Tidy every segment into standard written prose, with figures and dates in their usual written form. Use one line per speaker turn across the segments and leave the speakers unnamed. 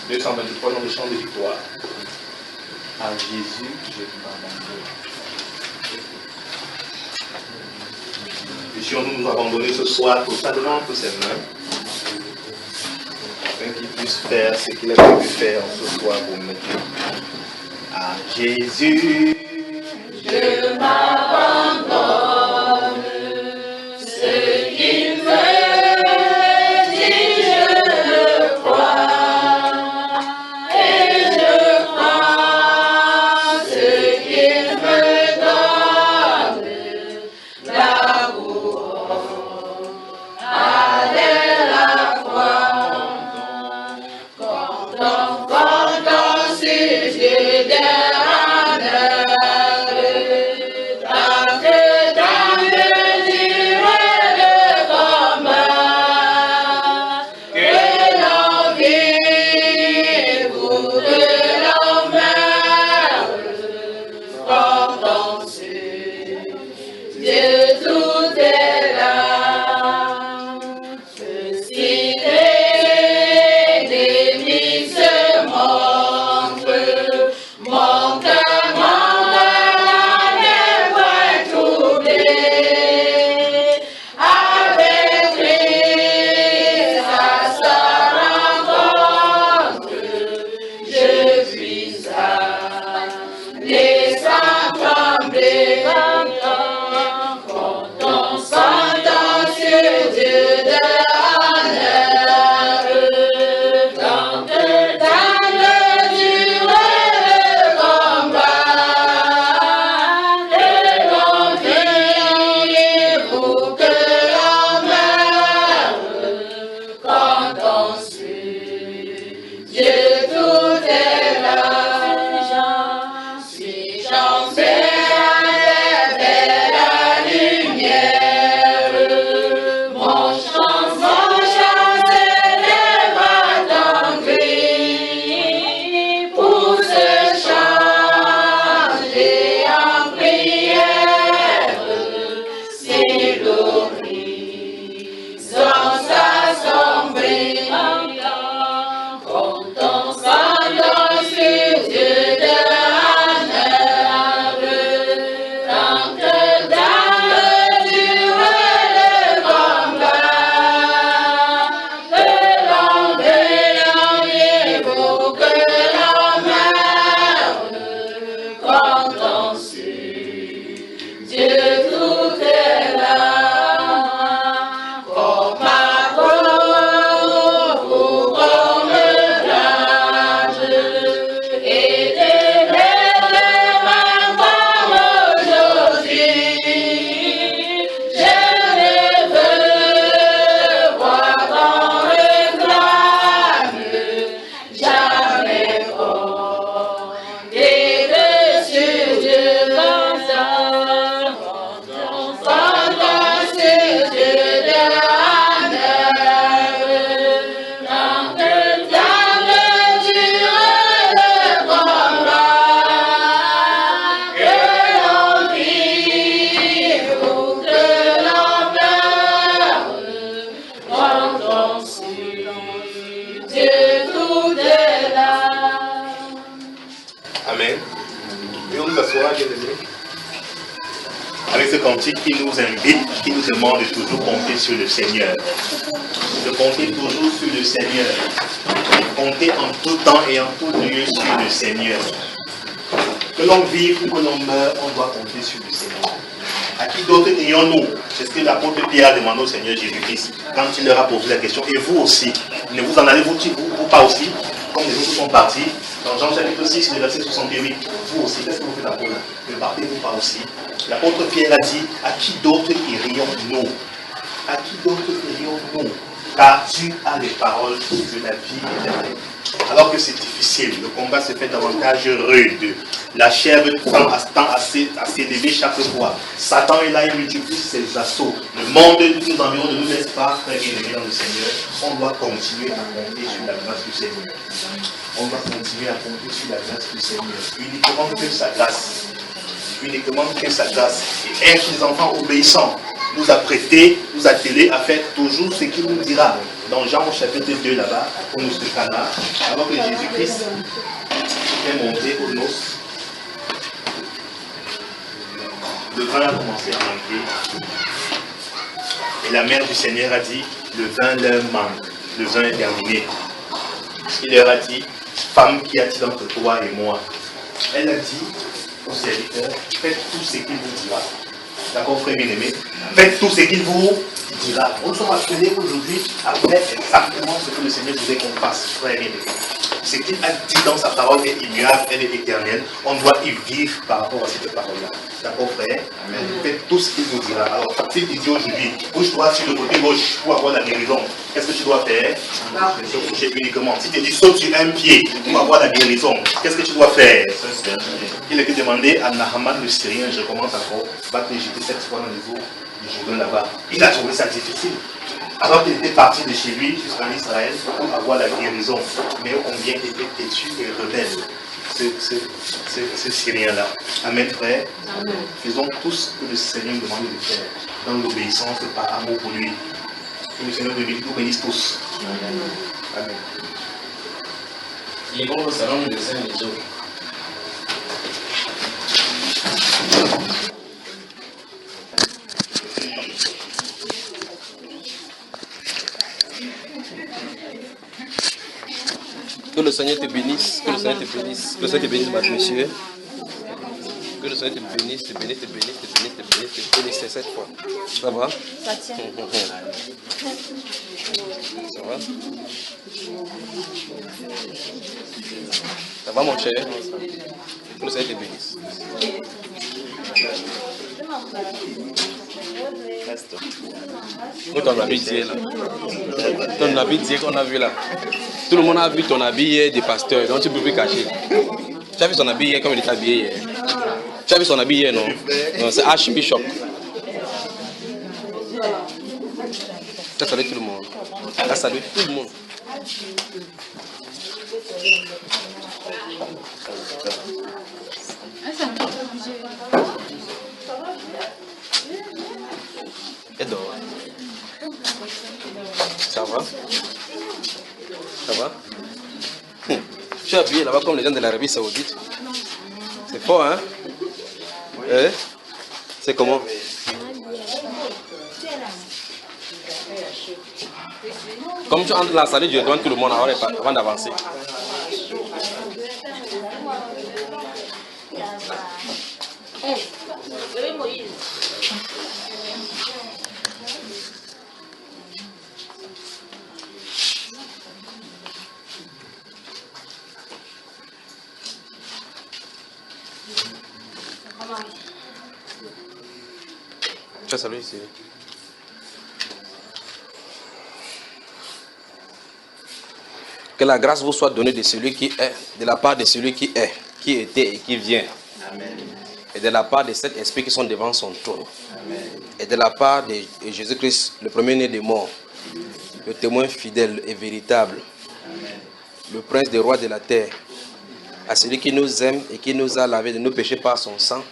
223 dans le chant de victoire. À Jésus, je m'abandonne. Puissions-nous nous abandonner ce soir totalement entre ses mains, afin qu'il puisse faire ce qu'il a pu faire ce soir pour nous. À Jésus,
je m'abandonne.
soir, bien-aimés, avec ce cantique qui nous invite, qui nous demande de toujours compter sur le Seigneur. De compter toujours sur le Seigneur. Compter en tout temps et en tout lieu sur le Seigneur. Que l'on vive ou que l'on meure, on doit compter sur le Seigneur. À qui d'autre ayons-nous? C'est ce que l'apôtre Pierre a demandé au Seigneur Jésus-Christ quand il leur a posé la question. Et vous aussi, ne vous en allez-vous pas aussi, comme les autres sont partis? Dans Jean chapitre 6, le verset 68, vous aussi, qu'est-ce que vous faites l'apôtre? Ne partez-vous pas aussi? L'apôtre Pierre a dit, à qui d'autre irions-nous? À qui d'autre irions-nous? Car tu as les paroles de la vie éternelle. Alors que c'est difficile, le combat se fait davantage rude. La chair tend à s'élever chaque fois. Satan est là, il multiplie ses assauts. Le monde qui nous environne ne nous laisse pas très bien dans le Seigneur. On doit continuer à compter sur la grâce du Seigneur. On doit continuer à compter sur la grâce du Seigneur. Uniquement que sa grâce. Uniquement que sa grâce. Et être les enfants obéissants nous a prêté, nous a attelé à faire toujours ce qu'il nous dira. Dans Jean chapitre 2 là-bas, on nous se Cana, alors que Jésus-Christ est monté aux noces, le vin a commencé à manquer. Et la mère du Seigneur a dit, le vin leur manque, le vin est terminé. Il leur a dit, femme, qu'y a-t-il entre toi et moi? Elle a dit au serviteur, faites tout ce qu'il vous dira. D'accord, frère bien-aimé? Faites tout ce qu'il vous dira. Nous sommes appelés aujourd'hui à faire exactement ce que le Seigneur voulait qu'on fasse, frère bien-aimé. Ce qu'il a dit dans sa parole est immuable, elle est éternelle. On doit y vivre par rapport à cette parole-là. D'accord, frère? Amen. Faites tout ce qu'il vous dira. Alors, s'il te dit aujourd'hui, bouge-toi sur le côté gauche pour avoir la guérison, qu'est-ce que tu dois faire? Se coucher uniquement. Si tu dis saute sur un pied pour avoir la guérison, qu'est-ce que tu dois faire? Il était demandé à Nahaman le Syrien, je commence encore, va te jeter 7 fois dans les eaux du Jourdain là-bas. Il a trouvé ça difficile. Alors qu'il était parti de chez lui jusqu'en Israël pour avoir la guérison. Mais combien était têtu et rebelle ce Syrien-là. Amen, frère. Amen. Faisons tout ce que le Seigneur nous demande de faire dans l'obéissance par amour pour lui. Que le Seigneur nous bénisse tous. Amen.
Ils vont au salon de Saint-Lézot.
Que le Seigneur te bénisse, que le Seigneur te bénisse, que le Seigneur te bénisse, monsieur. Que le Seigneur te bénisse, te bénisse, te bénisse, te bénisse, te bénisse, te bénisse cette fois. Ça va?
Ça tient.
Ça va? Ça va mon cher? Que le Seigneur te bénisse. Ton habit d'hier là. Ton habit d'hier qu'on a vu là. Tout le monde a vu ton habit hier de pasteur, donc tu ne peux plus cacher. Tu as vu son habit hier comme il était habillé hier. Tu as vu son habit hier, non? Non, c'est Archbishop. Ça salue tout le monde. Ça salue tout le monde. Et dehors. Ça va? Ça va? Je suis habillé là-bas comme les gens de l'Arabie Saoudite. C'est fort, hein? Eh? C'est comment? Comme tu entres dans la salle, je demande tout le monde avant d'avancer. Ciao, salut ici. Que la grâce vous soit donnée de celui qui est, de la part de celui qui est, qui était et qui vient. Amen. Et de la part de cet esprit qui sont devant son trône. Amen. Et de la part de Jésus-Christ, le premier-né des morts, le témoin fidèle et véritable, amen, le prince des rois de la terre, à celui qui nous aime et qui nous a lavé de nos péchés par son sang,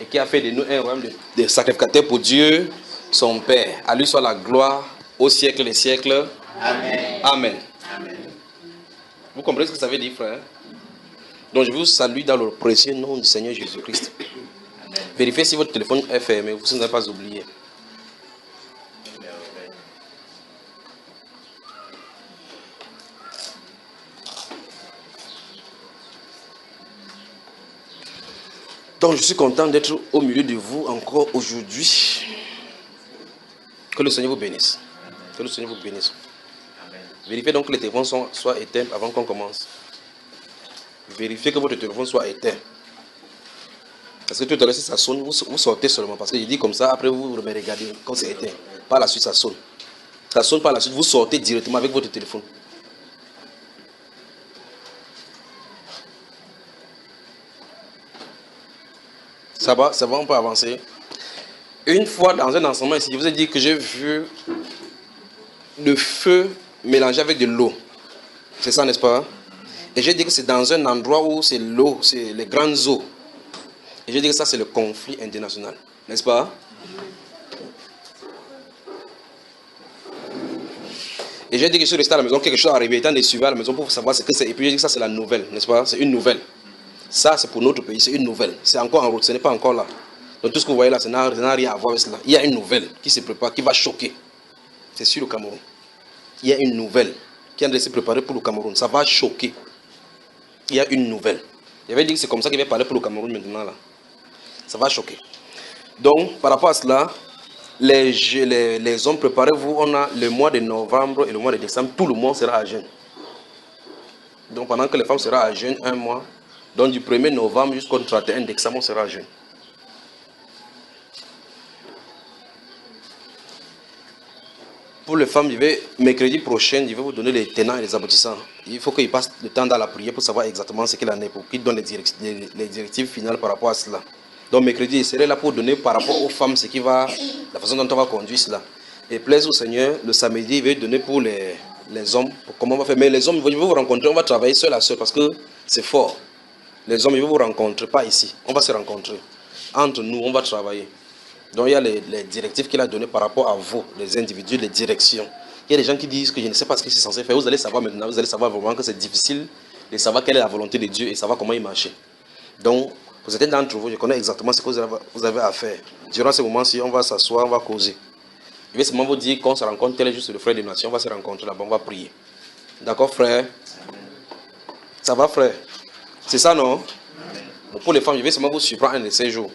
et qui a fait de nous un royaume de sacrificateurs pour Dieu, son Père. À lui soit la gloire au siècle des siècles. Amen. Amen. Amen. Vous comprenez ce que ça veut dire, frère? Donc je vous salue dans le précieux nom du Seigneur Jésus-Christ. Vérifiez si votre téléphone est fermé, vous n'avez pas oublié. Donc je suis content d'être au milieu de vous encore aujourd'hui. Que le Seigneur vous bénisse. Que le Seigneur vous bénisse. Vérifiez donc que les téléphones soient éteints avant qu'on commence. Vérifiez que votre téléphone soit éteint. Parce que tout à l'heure, si ça sonne, vous sortez seulement. Parce que je dis comme ça, après vous me regardez quand c'est éteint. Par la suite, ça sonne. Ça sonne par la suite, vous sortez directement avec votre téléphone. Ça va, on peut avancer. Une fois dans un enseignement ici, je vous ai dit que j'ai vu le feu mélangé avec de l'eau. C'est ça, n'est-ce pas? Et j'ai dit que c'est dans un endroit où c'est l'eau, c'est les grandes eaux. Et j'ai dit que ça, c'est le conflit international. N'est-ce pas? Et j'ai dit que je suis resté à la maison, quelque chose est arrivé, étant des suivis à la maison pour savoir ce que c'est. Et puis j'ai dit que ça, c'est la nouvelle, n'est-ce pas? C'est une nouvelle. Ça, c'est pour notre pays, c'est une nouvelle. C'est encore en route, ce n'est pas encore là. Donc tout ce que vous voyez là, ça n'a rien à voir avec cela. Il y a une nouvelle qui se prépare, qui va choquer. C'est sur le Cameroun. Il y a une nouvelle qui est en train de se préparer pour le Cameroun. Ça va choquer. Il y a une nouvelle. J'avais dit que c'est comme ça qu'il va parler pour le Cameroun maintenant là. Ça va choquer. Donc, par rapport à cela, les hommes, préparez-vous. On a le mois de novembre et le mois de décembre. Tout le monde sera à jeûne. Donc, pendant que les femmes seront à jeûne un mois, donc du 1er novembre jusqu'au 31 décembre, on sera à jeûne. Pour les femmes, mercredi prochain, je vais vous donner les tenants et les aboutissants. Il faut qu'ils passent le temps dans la prière pour savoir exactement ce qu'il en est, pour qu'ils donnent les directives finales par rapport à cela. Donc mercredi, je serai là pour donner par rapport aux femmes la façon dont on va conduire cela. Et plaise au Seigneur, le samedi, il va donner pour les hommes, pour comment on va faire. Mais les hommes, je vais vous rencontrer, on va travailler seul à seul parce que c'est fort. Les hommes, ils vont vous rencontrer, pas ici. On va se rencontrer. Entre nous, on va travailler. Donc il y a les directives qu'il a données par rapport à vous, les individus, les directions. Il y a des gens qui disent que je ne sais pas ce que c'est censé faire. Vous allez savoir maintenant, vous allez savoir vraiment que c'est difficile de savoir quelle est la volonté de Dieu et savoir comment il marche. Donc, pour certains d'entre vous, je connais exactement ce que vous avez à faire. Durant ce moment-ci, on va s'asseoir, on va causer. Je vais seulement vous dire qu'on se rencontre, tel est juste le frère des nations, on va se rencontrer là-bas, on va prier. D'accord, frère? Ça va, frère? C'est ça, non? Bon, pour les femmes, je vais seulement vous surprendre un de ces jours.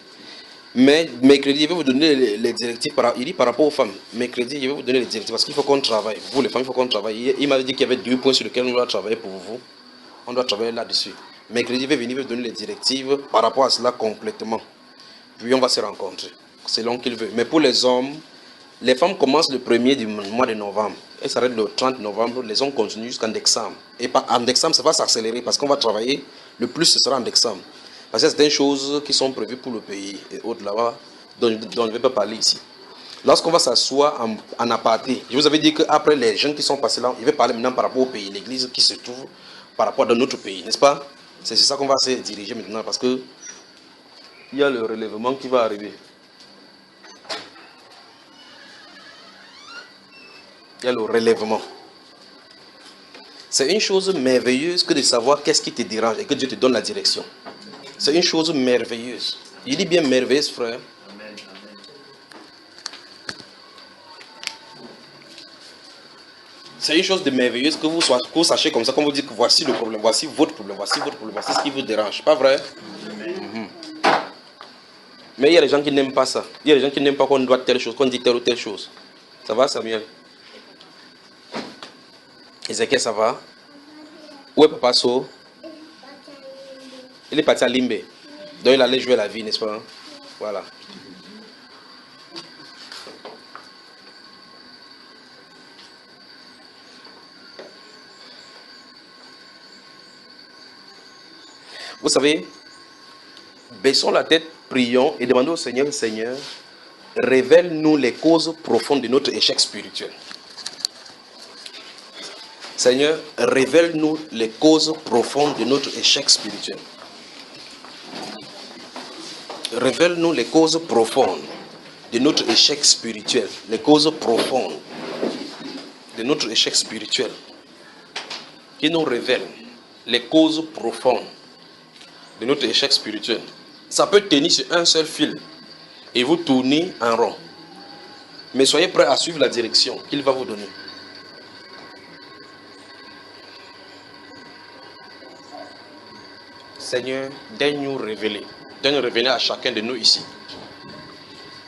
Mais mercredi, je vais vous donner les directives. Il dit par rapport aux femmes. Mercredi, je vais vous donner les directives parce qu'il faut qu'on travaille. Vous, les femmes, il faut qu'on travaille. Il m'avait dit qu'il y avait 2 points sur lesquels on doit travailler pour vous. On doit travailler là-dessus. Mercredi, je vais venir vous donner les directives par rapport à cela complètement. Puis on va se rencontrer selon qu'il veut. Mais pour les hommes, les femmes commencent le 1er du mois de novembre. Elles s'arrêtent le 30 novembre. Les hommes continuent jusqu'en décembre. Et en décembre, ça va s'accélérer parce qu'on va travailler. Le plus, ce sera en décembre. Parce que c'est certaines choses qui sont prévues pour le pays et autres là-bas, dont je ne vais pas parler ici. Lorsqu'on va s'asseoir en aparté, je vous avais dit qu'après les jeunes qui sont passés là, il va parler maintenant par rapport au pays, l'église qui se trouve par rapport à notre pays, n'est-ce pas? C'est ça qu'on va se diriger maintenant parce que il y a le relèvement qui va arriver. Il y a le relèvement. C'est une chose merveilleuse que de savoir qu'est-ce qui te dérange et que Dieu te donne la direction. C'est une chose merveilleuse. Il dit bien merveilleuse, frère. C'est une chose de merveilleuse que vous sachiez comme ça, qu'on vous dit que voici le problème, voici votre problème, voici ce qui vous dérange. Pas vrai? Mais il y a des gens qui n'aiment pas ça. Il y a des gens qui n'aiment pas qu'on doit telle chose, qu'on dit telle ou telle chose. Ça va, Samuel? Ezekiel, ça va? Où est Papa So? Il est parti à Limbe. Donc il allait jouer la vie, n'est-ce pas? Voilà. Vous savez, baissons la tête, prions et demandons au Seigneur, Seigneur, révèle-nous les causes profondes de notre échec spirituel. Seigneur, révèle-nous les causes profondes de notre échec spirituel. Révèle-nous les causes profondes de notre échec spirituel. Les causes profondes de notre échec spirituel. Qui nous révèle les causes profondes de notre échec spirituel. Ça peut tenir sur un seul fil et vous tournez en rond. Mais soyez prêts à suivre la direction qu'il va vous donner. Seigneur, daigne-nous révéler. Daigne-nous révéler à chacun de nous ici.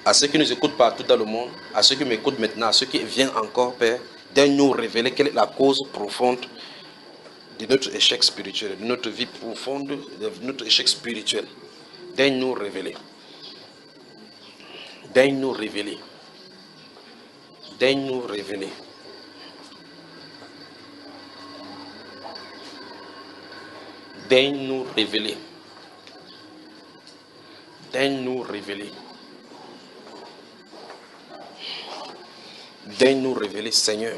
À ceux qui nous écoutent partout dans le monde, à ceux qui m'écoutent maintenant, à ceux qui viennent encore, Père, daigne-nous révéler quelle est la cause profonde de notre échec spirituel, de notre vie profonde, de notre échec spirituel. Daigne-nous révéler. Daigne-nous révéler. Daigne-nous révéler. Daigne-nous révéler. Daigne-nous révéler. Daigne-nous révéler, Seigneur.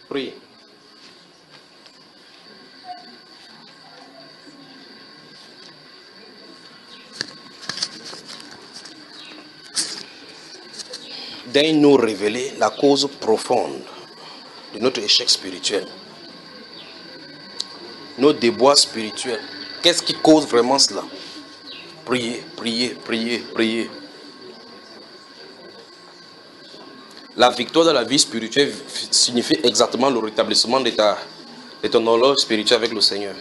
Prie. Daigne-nous révéler la cause profonde de notre échec spirituel. Nos déboires spirituels. Qu'est-ce qui cause vraiment cela? Priez, priez, priez, priez. La victoire dans la vie spirituelle signifie exactement le rétablissement de ton horloge spirituelle avec le Seigneur.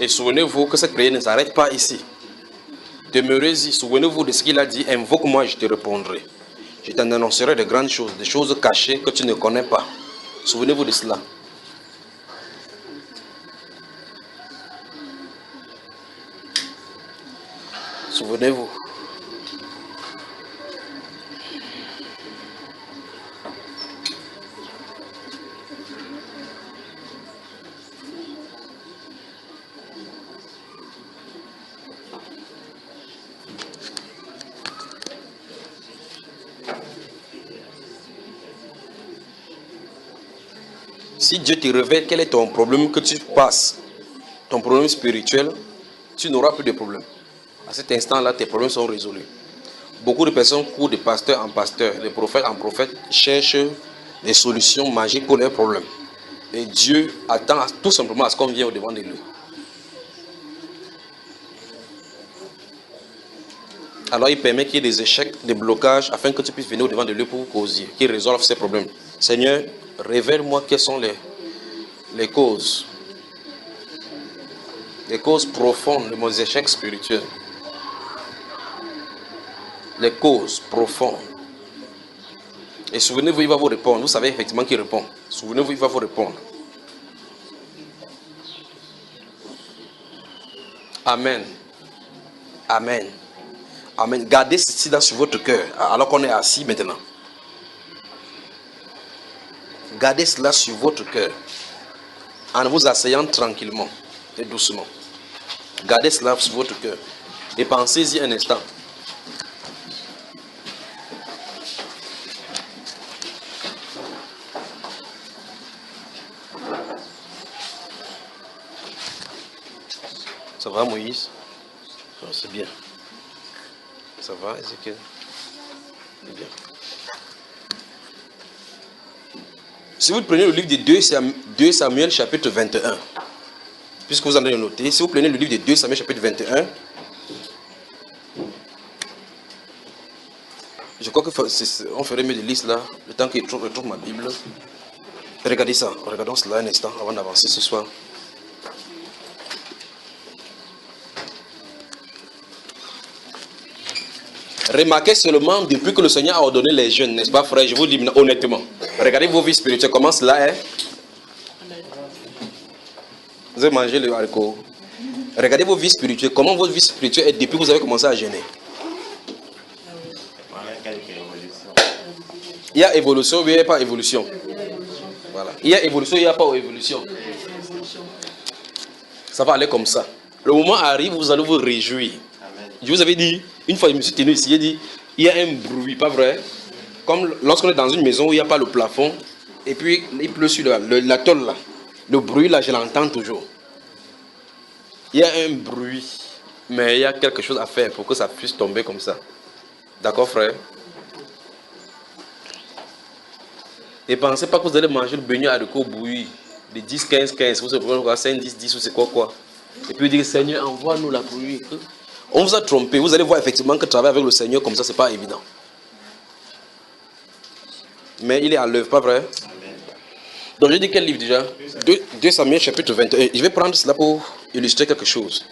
Et souvenez-vous que cette prière ne s'arrête pas ici. Demeurez-y, souvenez-vous de ce qu'il a dit. Invoque-moi et je te répondrai. Je t'en annoncerai de grandes choses, des choses cachées que tu ne connais pas. Souvenez-vous de cela. Souvenez-vous. Si Dieu te révèle quel est ton problème que tu passes, ton problème spirituel, tu n'auras plus de problème. À cet instant-là, tes problèmes sont résolus. Beaucoup de personnes courent de pasteur en pasteur, de prophète en prophète, cherchent des solutions magiques pour leurs problèmes. Et Dieu attend tout simplement à ce qu'on vienne au devant de lui. Alors il permet qu'il y ait des échecs, des blocages, afin que tu puisses venir au devant de lui pour causer, qu'il résolve ces problèmes. Seigneur, révèle-moi quelles sont les causes profondes de mon échec spirituel. Les causes profondes. Et souvenez-vous, il va vous répondre. Vous savez effectivement qu'il répond. Souvenez-vous, il va vous répondre. Amen. Amen. Amen. Gardez ceci dans sur votre cœur, alors qu'on est assis maintenant. Gardez cela sur votre cœur, en vous asseyant tranquillement et doucement. Gardez cela sur votre cœur et pensez-y un instant. Ça va, Moïse? C'est bien. Ça va, Ézéchiel? C'est bien. Si vous prenez le livre de 2 Samuel chapitre 21, puisque vous en avez noté, si vous prenez le livre de 2 Samuel chapitre 21, je crois qu'on ferait mieux de lire cela, le temps que je retrouve ma Bible. Regardez ça, regardons cela un instant avant d'avancer ce soir. Remarquez seulement depuis que le Seigneur a ordonné les jeûnes, n'est-ce pas frère? Je vous dis honnêtement. Regardez vos vies spirituelles, comment cela est. Vous avez mangé le haricot. Regardez vos vies spirituelles, comment votre vie spirituelle est depuis que vous avez commencé à jeûner. Il y a évolution, il n'y a pas évolution. Voilà. Il y a évolution, il n'y a pas évolution. ça va aller comme ça. Le moment arrive, vous allez vous réjouir. Amen. Je vous avais dit, une fois je me suis tenu ici, j'ai dit, il y a un bruit, pas vrai? Comme lorsqu'on est dans une maison où il n'y a pas le plafond, et puis il pleut sur la tôle là. Le bruit là, je l'entends toujours. Il y a un bruit, mais il y a quelque chose à faire pour que ça puisse tomber comme ça. D'accord, frère? Et pensez pas que vous allez manger le beignet haricot bouilli de 10, 15, 15, vous savez quoi, 5, 10, 10 ou c'est quoi. Et puis dire, Seigneur, envoie-nous la pluie. On vous a trompé. Vous allez voir effectivement que travailler avec le Seigneur comme ça, c'est pas évident. Mais il est à l'œuvre, pas vrai? Donc je dis quel livre déjà? 2 Samuel chapitre 21. Je vais prendre cela pour illustrer quelque chose.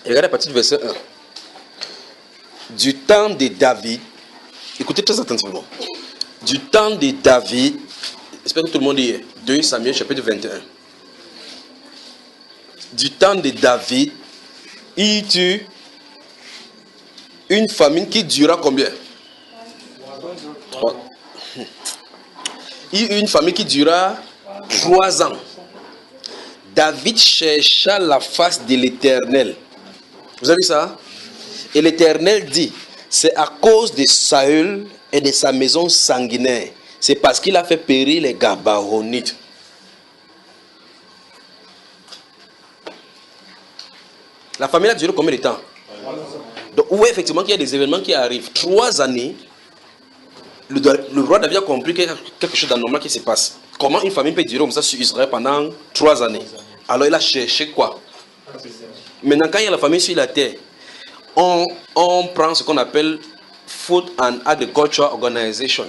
Et regardez à partir du verset 1. Du temps de David, écoutez très attentivement. Du temps de David, j'espère que tout le monde y est. 2 Samuel chapitre 21. Du temps de David, il tue une famine qui dura combien? 3. Il eut une famille qui dura 3 ans. David chercha la face de l'Éternel. Vous avez vu ça? Et l'Éternel dit, c'est à cause de Saül et de sa maison sanguinaire. C'est parce qu'il a fait périr les Gabaonites. La famille a duré combien de temps? Donc, oui, effectivement, il y a des événements qui arrivent. 3 années. Le roi David a compris qu'il y a quelque chose d'anormal qui se passe. Comment une famille peut durer comme ça sur Israël pendant 3 années? Alors il a cherché quoi? Maintenant, quand il y a la famille sur la terre, on prend ce qu'on appelle Food and Agriculture Organization.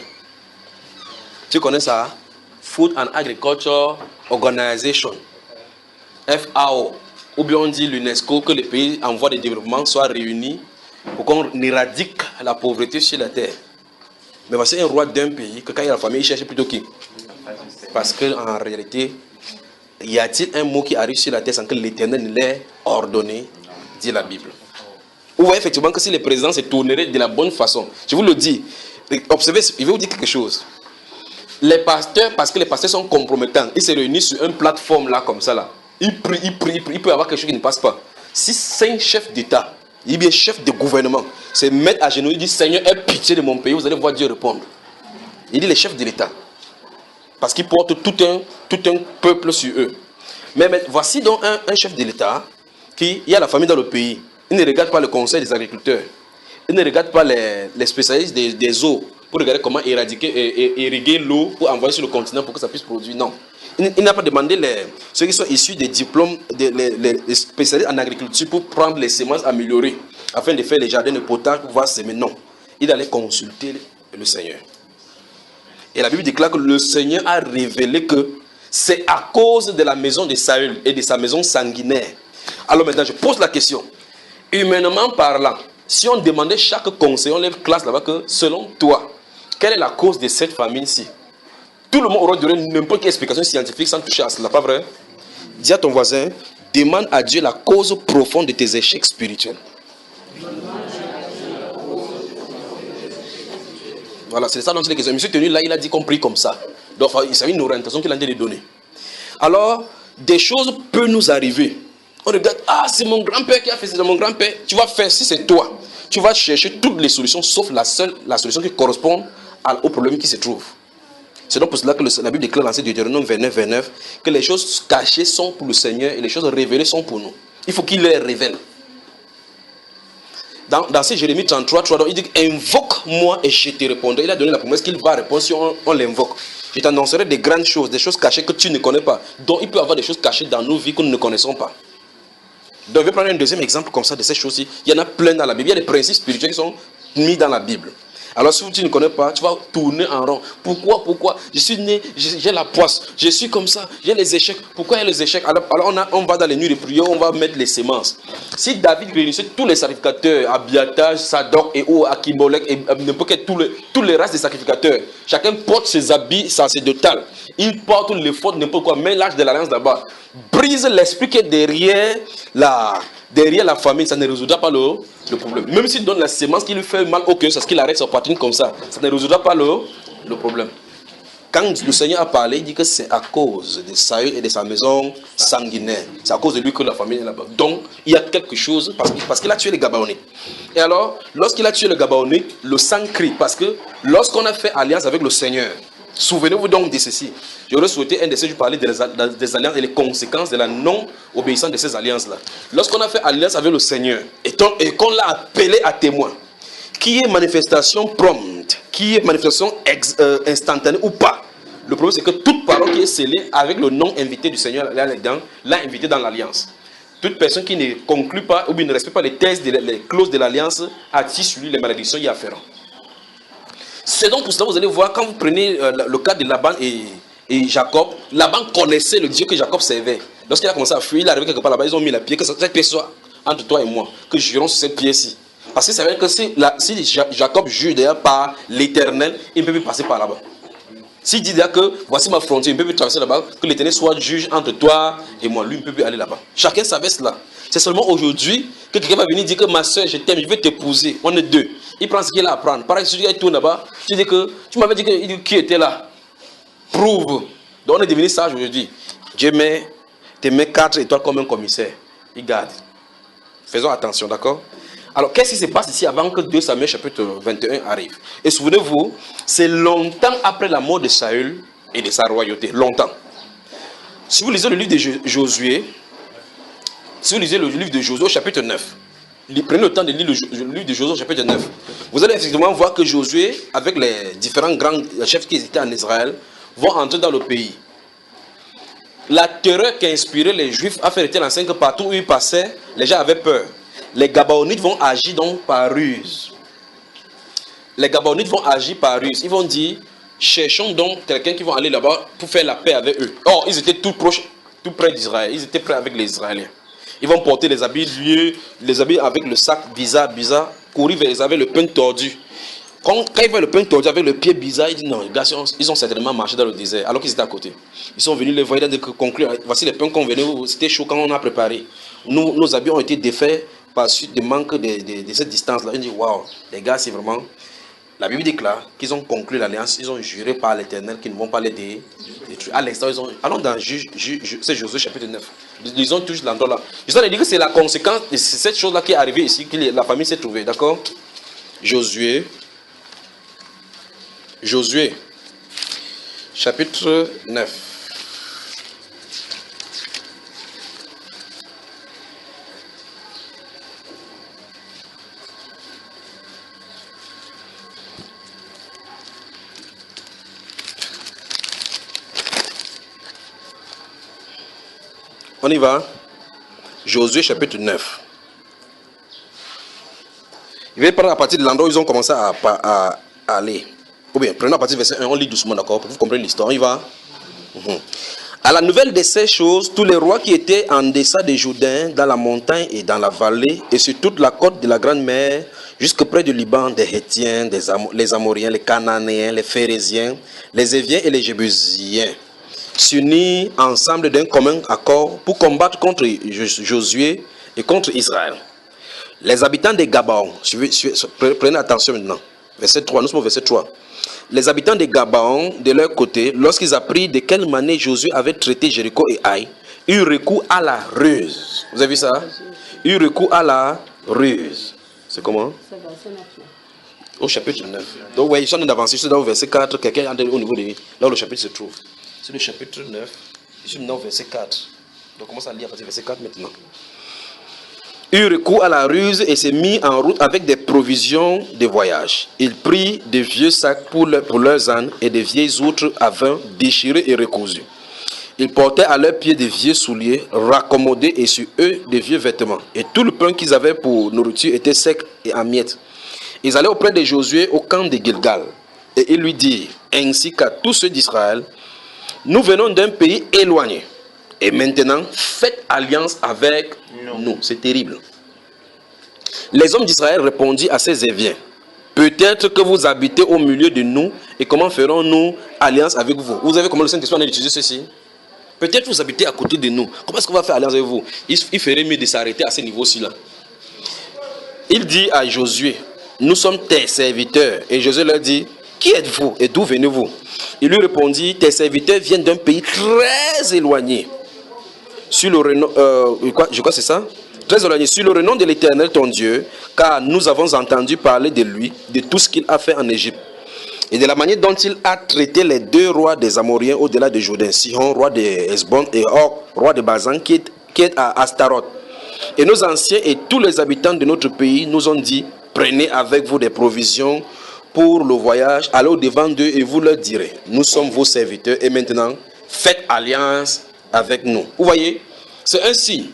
Tu connais ça? Food and Agriculture Organization. FAO. Ou bien on dit l'UNESCO, que les pays en voie de développement soient réunis pour qu'on éradique la pauvreté sur la terre. Mais voici un roi d'un pays que quand il y a la famille, il cherche plutôt qui? Parce qu'en réalité, y a-t-il un mot qui arrive sur la terre sans que l'Éternel ne l'ait ordonné, dit la Bible. Vous voyez effectivement que si les présidents se tourneraient de la bonne façon, je vous le dis, observez, je vais vous dire quelque chose. Les pasteurs, parce que les pasteurs sont compromettants, ils se réunissent sur une plateforme là, comme ça là. Ils prient, il peut y avoir quelque chose qui ne passe pas. Si 5 chefs d'État, il bien chef de gouvernement, se mettent à genoux, il dit Seigneur, aie pitié de mon pays, vous allez voir Dieu répondre. Il dit les chefs de l'État. Parce qu'ils portent tout un peuple sur eux. Mais voici donc un chef de l'État qui, il y a la famille dans le pays. Il ne regarde pas le conseil des agriculteurs. Il ne regarde pas les spécialistes des eaux pour regarder comment irriguer l'eau pour envoyer sur le continent pour que ça puisse produire. Non. Il n'a pas demandé ceux qui sont issus des diplômes, les spécialistes en agriculture pour prendre les semences améliorées afin de faire les jardins de potage pour pouvoir semer. Non. Il allait consulter le Seigneur. Et la Bible déclare que le Seigneur a révélé que c'est à cause de la maison de Saül et de sa maison sanguinaire. Alors maintenant, je pose la question. Humainement parlant, si on demandait chaque conseil, on lève classe là-bas que selon toi, quelle est la cause de cette famine-ci? Tout le monde aurait donné n'importe quelle explication scientifique sans toucher à cela, pas vrai? Dis à ton voisin, demande à Dieu la cause profonde de tes échecs spirituels. Voilà, c'est ça dont il est question. M. Tenu là, il a dit qu'on prie comme ça. Donc, c'est une orientation qu'il a de donner. Alors, des choses peuvent nous arriver. On regarde, ah, c'est mon grand-père qui a fait, c'est mon grand-père. Tu vas faire, si c'est toi, tu vas chercher toutes les solutions, sauf la solution qui correspond au problème qui se trouve. C'est donc pour cela que la Bible déclare dans Deutéronome 29, 29 que les choses cachées sont pour le Seigneur et les choses révélées sont pour nous. Il faut qu'il les révèle. Dans ce Jérémie 33, 3, donc il dit invoque-moi et je te répondrai. Il a donné la promesse qu'il va répondre si on l'invoque. Je t'annoncerai des grandes choses, des choses cachées que tu ne connais pas. Donc il peut y avoir des choses cachées dans nos vies que nous ne connaissons pas. Donc je vais prendre un deuxième exemple comme ça de ces choses-ci. Il y en a plein dans la Bible. Il y a des principes spirituels qui sont mis dans la Bible. Alors si tu ne connais pas, tu vas tourner en rond. Pourquoi? Je suis né, j'ai la poisse, je suis comme ça, j'ai les échecs. Pourquoi il y a les échecs? Alors on va dans les nuits de prière, on va mettre les semences. Si David réunissait tous les sacrificateurs, Abiatar, Sadok et Akimolek et n'importe quel, tous les races des sacrificateurs, chacun porte ses habits sacerdotaux. Il porte les fautes, n'importe quoi, met l'âge de l'alliance d'abord. Brise l'esprit qui est derrière la famille, ça ne résoudra pas le problème. Même s'il donne la sémence qui lui fait mal au cœur, c'est ce qu'il arrête sa poitrine comme ça. Ça ne résoudra pas le problème. Quand le Seigneur a parlé, il dit que c'est à cause de Saül et de sa maison sanguinaire. C'est à cause de lui que la famille est là-bas. Donc, il y a quelque chose, parce qu'il a tué les Gabaonites. Et alors, lorsqu'il a tué les Gabaonites, le sang crie. Parce que lorsqu'on a fait alliance avec le Seigneur, souvenez-vous donc de ceci. J'aurais souhaité un de ces jours parler des alliances et les conséquences de la non-obéissance de ces alliances-là. Lorsqu'on a fait alliance avec le Seigneur et qu'on l'a appelé à témoin, qui est manifestation prompte, qui est manifestation instantanée ou pas. Le problème c'est que toute parole qui est scellée avec le nom invité du Seigneur l'a invité dans l'alliance. Toute personne qui ne conclut pas ou bien ne respecte pas les thèses, les clauses de l'alliance attire sur lui les malédictions y afférentes. C'est donc pour cela que vous allez voir, quand vous prenez le cas de Laban et Jacob, Laban connaissait le Dieu que Jacob servait. Lorsqu'il a commencé à fuir, il est arrivé quelque part là-bas, ils ont mis la pierre, que cette pierre soit entre toi et moi, que jurons sur cette pierre-ci. Parce que ça veut dire que si Jacob jure d'ailleurs par l'Éternel, il ne peut plus passer par là-bas. S'il dit d'ailleurs que voici ma frontière, il ne peut plus traverser là-bas, que l'Éternel soit juge entre toi et moi, lui il ne peut plus aller là-bas. Chacun savait cela. C'est seulement aujourd'hui que quelqu'un va venir dire que ma soeur, je t'aime, je veux t'épouser. On est deux. Il prend ce qu'il a à prendre. Pareil, si il tourne là-bas, tu dis que tu m'avais dit que qui était là. Prouve. Donc on est devenu sage aujourd'hui. Dieu te met 4 étoiles comme un commissaire. Il garde. Faisons attention, d'accord? Alors, qu'est-ce qui se passe ici avant que 2 Samuel chapitre 21 arrive? Et souvenez-vous, c'est longtemps après la mort de Saül et de sa royauté. Longtemps. Si vous lisez le livre de Josué, au chapitre 9, prenez le temps de lire le livre de Josué au chapitre 9, vous allez effectivement voir que Josué, avec les différents grands chefs qui étaient en Israël, vont entrer dans le pays. La terreur qui a inspiré les Juifs a fait rester l'enceinte que partout où ils passaient, les gens avaient peur. Les Gabaonites vont agir donc par ruse. Les Gabaonites vont agir par ruse. Ils vont dire, cherchons donc quelqu'un qui va aller là-bas pour faire la paix avec eux. Or, ils étaient tout proches, tout près d'Israël. Ils étaient près avec les Israéliens. Ils vont porter les habits vieux, les habits avec le sac bizarre, courir vers les avec le pain tordu. Quand ils voient le pain tordu avec le pied bizarre, ils disent non, les gars, ils ont certainement marché dans le désert alors qu'ils étaient à côté. Ils sont venus les voir, ils ont conclure, voici les pains qu'on venait, c'était chaud quand on a préparé. Nos habits ont été défaits par suite du manque de cette distance-là. Ils disent waouh, les gars, c'est vraiment. La Bible déclare qu'ils ont conclu l'alliance, ils ont juré par l'Éternel qu'ils ne vont pas les détruire. À l'instant, allons dans c'est Josué chapitre 9. Lisons toujours l'endroit là. Je vais dire que c'est la conséquence de cette chose-là qui est arrivée ici, que la famille s'est trouvée, d'accord? Josué, chapitre 9. On y va. Josué chapitre 9. Je vais prendre à partir de l'endroit où ils ont commencé à aller. Ou bien, prenons à partir du verset 1, on lit doucement, d'accord, pour que vous compreniez l'histoire. On y va. À la nouvelle de ces choses, tous les rois qui étaient en deçà des Jourdains, dans la montagne et dans la vallée, et sur toute la côte de la Grande Mer, jusque près du Liban, des Hétiens, les Amoriens, les Cananéens, les Phérésiens, les Éviens et les Jébusiens, s'unirent ensemble d'un commun accord pour combattre contre Josué et contre Israël. Les habitants des Gabaon, prenez attention maintenant, verset 3, nous sommes au verset 3. Les habitants des Gabaon, de leur côté, lorsqu'ils apprirent de quelle manière Josué avait traité Jéricho et Haï, eurent recours à la ruse. Vous avez vu ça? Eurent recours à la ruse. C'est comment? Au chapitre 9. Donc, ouais, ils sont en train d'avancer, c'est dans le verset 4, quelqu'un au niveau de là où le chapitre se trouve. C'est le chapitre 9, je suis maintenant au verset 4. Donc, commence à lire à partir du verset 4 maintenant. Eut recours à la ruse et s'est mis en route avec des provisions de voyage. Il prit des vieux sacs pour leurs ânes et des vieilles outres à vin déchirées et recousues. Ils portaient à leurs pieds des vieux souliers raccommodés et sur eux des vieux vêtements. Et tout le pain qu'ils avaient pour nourriture était sec et en miettes. Ils allaient auprès de Josué au camp de Gilgal. Et ils lui dirent, ainsi qu'à tous ceux d'Israël, nous venons d'un pays éloigné. Et maintenant, faites alliance avec nous. C'est terrible. Les hommes d'Israël répondirent à ces Éviens, peut-être que vous habitez au milieu de nous, et comment ferons-nous alliance avec vous? Vous avez comment le Saint-Esprit a utilisé ceci? Peut-être que vous habitez à côté de nous. Comment est-ce qu'on va faire alliance avec vous? Il ferait mieux de s'arrêter à ce niveau-ci là. Il dit à Josué, nous sommes tes serviteurs. Et Josué leur dit, qui êtes-vous et d'où venez-vous? Il lui répondit, tes serviteurs viennent d'un pays très éloigné. Sur le renom, je crois que c'est ça. Très éloigné. Sur le renom de l'Éternel ton Dieu, car nous avons entendu parler de lui, de tout ce qu'il a fait en Égypte. Et de la manière dont il a traité les deux rois des Amoriens au-delà de Jourdain, Sihon, roi de Hesbon, et Og, roi de Bazan, qui est à Astaroth. Et nos anciens et tous les habitants de notre pays nous ont dit, prenez avec vous des provisions pour le voyage, allez au-devant d'eux et vous leur direz, nous sommes vos serviteurs et maintenant, faites alliance avec nous. Vous voyez, c'est un signe.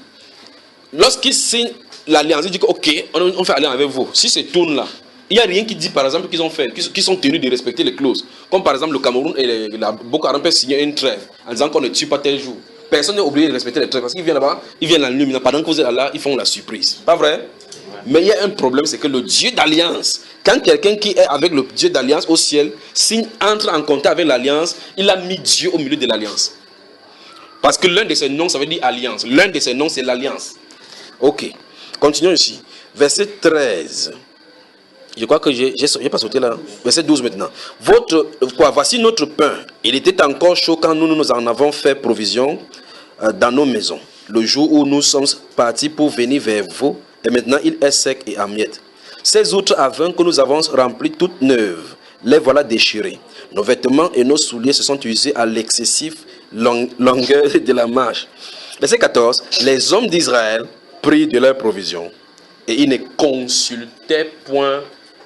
Lorsqu'ils signent l'alliance, ils disent que, ok, on fait alliance avec vous. Si c'est tourne là, il n'y a rien qui dit par exemple qu'ils ont fait, qu'ils sont tenus de respecter les clauses. Comme par exemple le Cameroun et la Boko Haram peuvent signer une trêve en disant qu'on ne tue pas tel jour. Personne n'est obligé de respecter les trêves parce qu'ils viennent là-bas, ils viennent la nuit, mais pendant que vous êtes là, ils font la surprise. Pas vrai? Mais il y a un problème, c'est que le Dieu d'alliance, quand quelqu'un qui est avec le Dieu d'alliance au ciel, entre en contact avec l'alliance, il a mis Dieu au milieu de l'alliance. Parce que l'un de ses noms, ça veut dire alliance. L'un de ses noms, c'est l'alliance. Ok, continuons ici. Verset 13. Je crois que j'ai pas sauté là. Verset 12 maintenant. Voici notre pain. Il était encore chaud quand nous en avons fait provision dans nos maisons. Le jour où nous sommes partis pour venir vers vous, et maintenant il est sec et en miettes. Ces outres à vin que nous avons remplis toutes neuves, les voilà déchirées. Nos vêtements et nos souliers se sont usés à l'excessive longueur de la marche. Verset 14. Les hommes d'Israël prirent de leurs provisions et ils ne consultaient point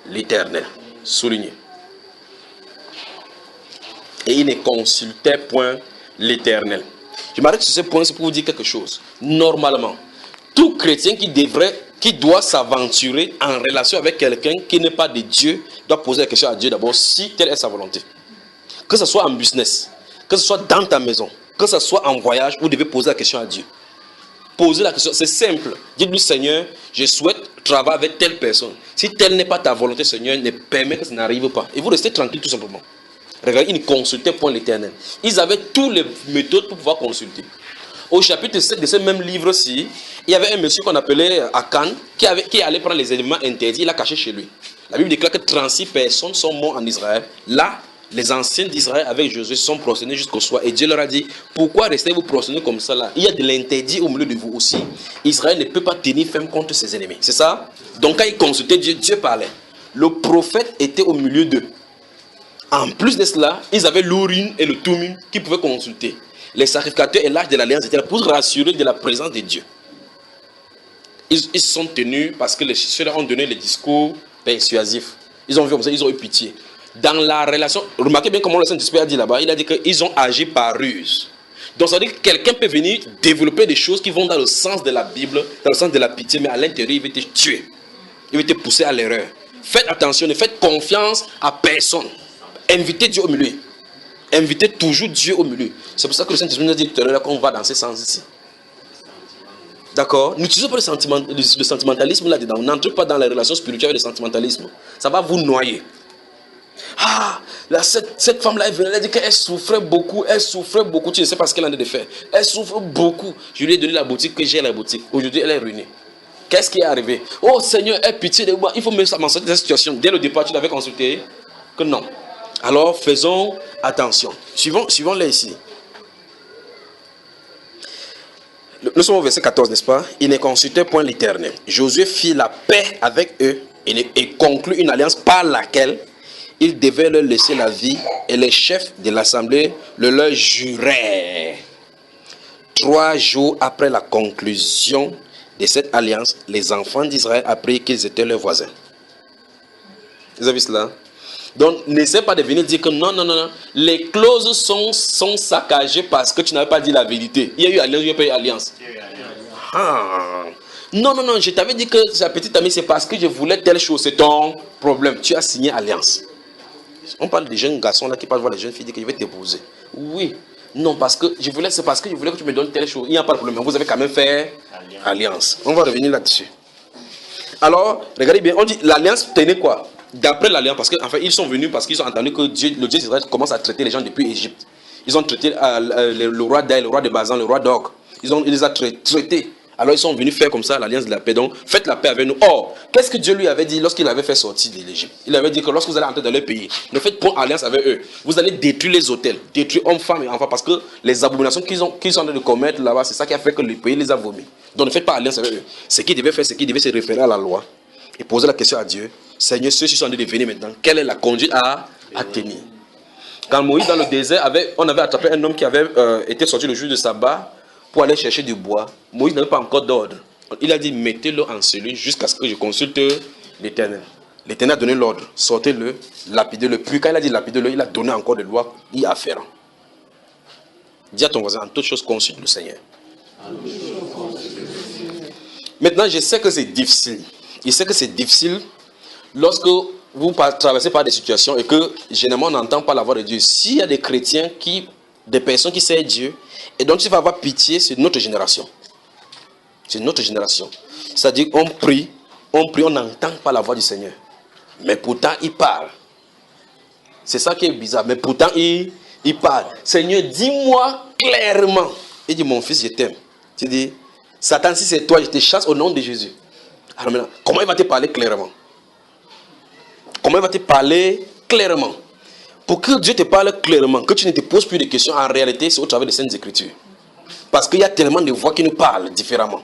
l'Éternel. Souligné. Et ils ne consultaient point l'Éternel. Je m'arrête sur ce point, c'est pour vous dire quelque chose. Normalement, tout chrétien qui doit s'aventurer en relation avec quelqu'un qui n'est pas de Dieu, doit poser la question à Dieu d'abord, si telle est sa volonté. Que ce soit en business, que ce soit dans ta maison, que ce soit en voyage, vous devez poser la question à Dieu. Posez la question, c'est simple. Dites-lui, Seigneur, je souhaite travailler avec telle personne. Si telle n'est pas ta volonté, Seigneur, ne permet que ça n'arrive pas. Et vous restez tranquille tout simplement. Regardez, ils ne consultaient point l'Éternel. Ils avaient toutes les méthodes pour pouvoir consulter. Au chapitre 7 de ce même livre-ci, il y avait un monsieur qu'on appelait Akan, qui allait prendre les éléments interdits, il l'a caché chez lui. La Bible déclare que 36 personnes sont mortes en Israël. Là, les anciens d'Israël avec Josué sont prosternés jusqu'au soir. Et Dieu leur a dit, pourquoi restez-vous prosternés comme ça là? Il y a de l'interdit au milieu de vous aussi. Israël ne peut pas tenir ferme contre ses ennemis. C'est ça? Donc quand ils consultaient Dieu, Dieu parlait. Le prophète était au milieu d'eux. En plus de cela, ils avaient l'Urim et le Thummim qui pouvaient consulter. Les sacrificateurs et l'âge de l'alliance étaient là pour rassurer de la présence de Dieu. Ils se sont tenus parce que ceux-là ont donné les discours persuasifs. Ils ont vu comme ça, ils ont eu pitié. Dans la relation, remarquez bien comment le Saint-Esprit a dit là-bas, il a dit qu'ils ont agi par ruse. Donc ça veut dire que quelqu'un peut venir développer des choses qui vont dans le sens de la Bible, dans le sens de la pitié, mais à l'intérieur, il veut te tuer. Il veut te pousser à l'erreur. Faites attention, ne faites confiance à personne. Invitez Dieu au milieu. Invitez toujours Dieu au milieu. C'est pour ça que le Saint-Esprit nous a dit tout à l'heure qu'on va dans ce sens ici. D'accord? N'utilisez pas le sentimentalisme là-dedans. N'entrez pas dans la relation spirituelle avec le sentimentalisme. Ça va vous noyer. Ah, là, cette femme-là est venue, elle a dit qu'elle souffrait beaucoup, tu ne sais pas ce qu'elle en a de faire. Elle souffre beaucoup. Je lui ai donné la boutique que j'ai, la boutique. Aujourd'hui, elle est ruinée. Qu'est-ce qui est arrivé? Oh Seigneur, aie pitié de moi. Il faut me sortir de cette situation. Dès le départ, tu l'avais consulté que non. Alors, faisons attention. Suivons là ici. Nous sommes au verset 14, n'est-ce pas? Il ne consultait point l'Éternel. Josué fit la paix avec eux et conclut une alliance par laquelle il devait leur laisser la vie et les chefs de l'assemblée le leur juraient. 3 jours après la conclusion de cette alliance, les enfants d'Israël apprirent qu'ils étaient leurs voisins. Vous avez vu cela? Donc, n'essaie pas de venir dire que non, les clauses sont saccagées parce que tu n'avais pas dit la vérité. Il y a eu alliance, il n'y a pas eu alliance. Ah. Non, je t'avais dit que sa petite amie, c'est parce que je voulais telle chose, c'est ton problème. Tu as signé alliance. On parle des jeunes garçons là qui parlent voir les jeunes filles dire que je vais t'épouser. Oui. Non, c'est parce que je voulais que tu me donnes telle chose. Il n'y a pas de problème. Vous avez quand même fait alliance. On va revenir là-dessus. Alors, regardez bien, on dit l'alliance tenait quoi? D'après l'alliance, parce qu'en fait, ils sont venus parce qu'ils ont entendu que le Dieu d'Israël commence à traiter les gens depuis Égypte. Ils ont traité le roi d'Aï, le roi de Bazan, le roi d'Og. Ils les ont traités Alors ils sont venus faire comme ça l'alliance de la paix. Donc faites la paix avec nous. Or, qu'est-ce que Dieu lui avait dit lorsqu'il avait fait sortir de l'Égypte? Il avait dit que lorsque vous allez entrer dans leur pays, ne faites point alliance avec eux. Vous allez détruire les hôtels, détruire hommes, femmes et enfants, parce que les abominations qu'ils sont en train de commettre là-bas, c'est ça qui a fait que le pays les a vomis. Donc ne faites pas alliance avec eux. Ce qu'ils devaient faire, c'est qu'ils devaient se référer à la loi et poser la question à Dieu. Seigneur, ceux-ci sont en train de venir maintenant. Quelle est la conduite à tenir? Quand Moïse dans le désert, on avait attrapé un homme qui avait été sorti le jour de sabbat pour aller chercher du bois. Moïse n'avait pas encore d'ordre. Il a dit, mettez-le en cellule jusqu'à ce que je consulte l'Éternel. L'Éternel a donné l'ordre, sortez-le, lapidez-le. Puis quand il a dit lapidez-le, il a donné encore des lois y afférentes. Dis à ton voisin, en toute chose consulte le Seigneur. Maintenant, je sais que c'est difficile. Je sais que c'est difficile lorsque vous traversez par des situations et que généralement on n'entend pas la voix de Dieu. S'il y a des chrétiens, des personnes qui servent Dieu, et donc tu vas avoir pitié, c'est notre génération. C'est notre génération. C'est-à-dire qu'on prie, on n'entend pas la voix du Seigneur. Mais pourtant, il parle. C'est ça qui est bizarre. Mais pourtant, il parle. Seigneur, dis-moi clairement. Il dit, mon fils, je t'aime. Tu dis, Satan, si c'est toi, je te chasse au nom de Jésus. Alors maintenant, comment il va te parler clairement? Comment il va te parler clairement? Pour que Dieu te parle clairement, que tu ne te poses plus de questions, en réalité, c'est au travers des Saintes Écritures. Parce qu'il y a tellement de voix qui nous parlent différemment.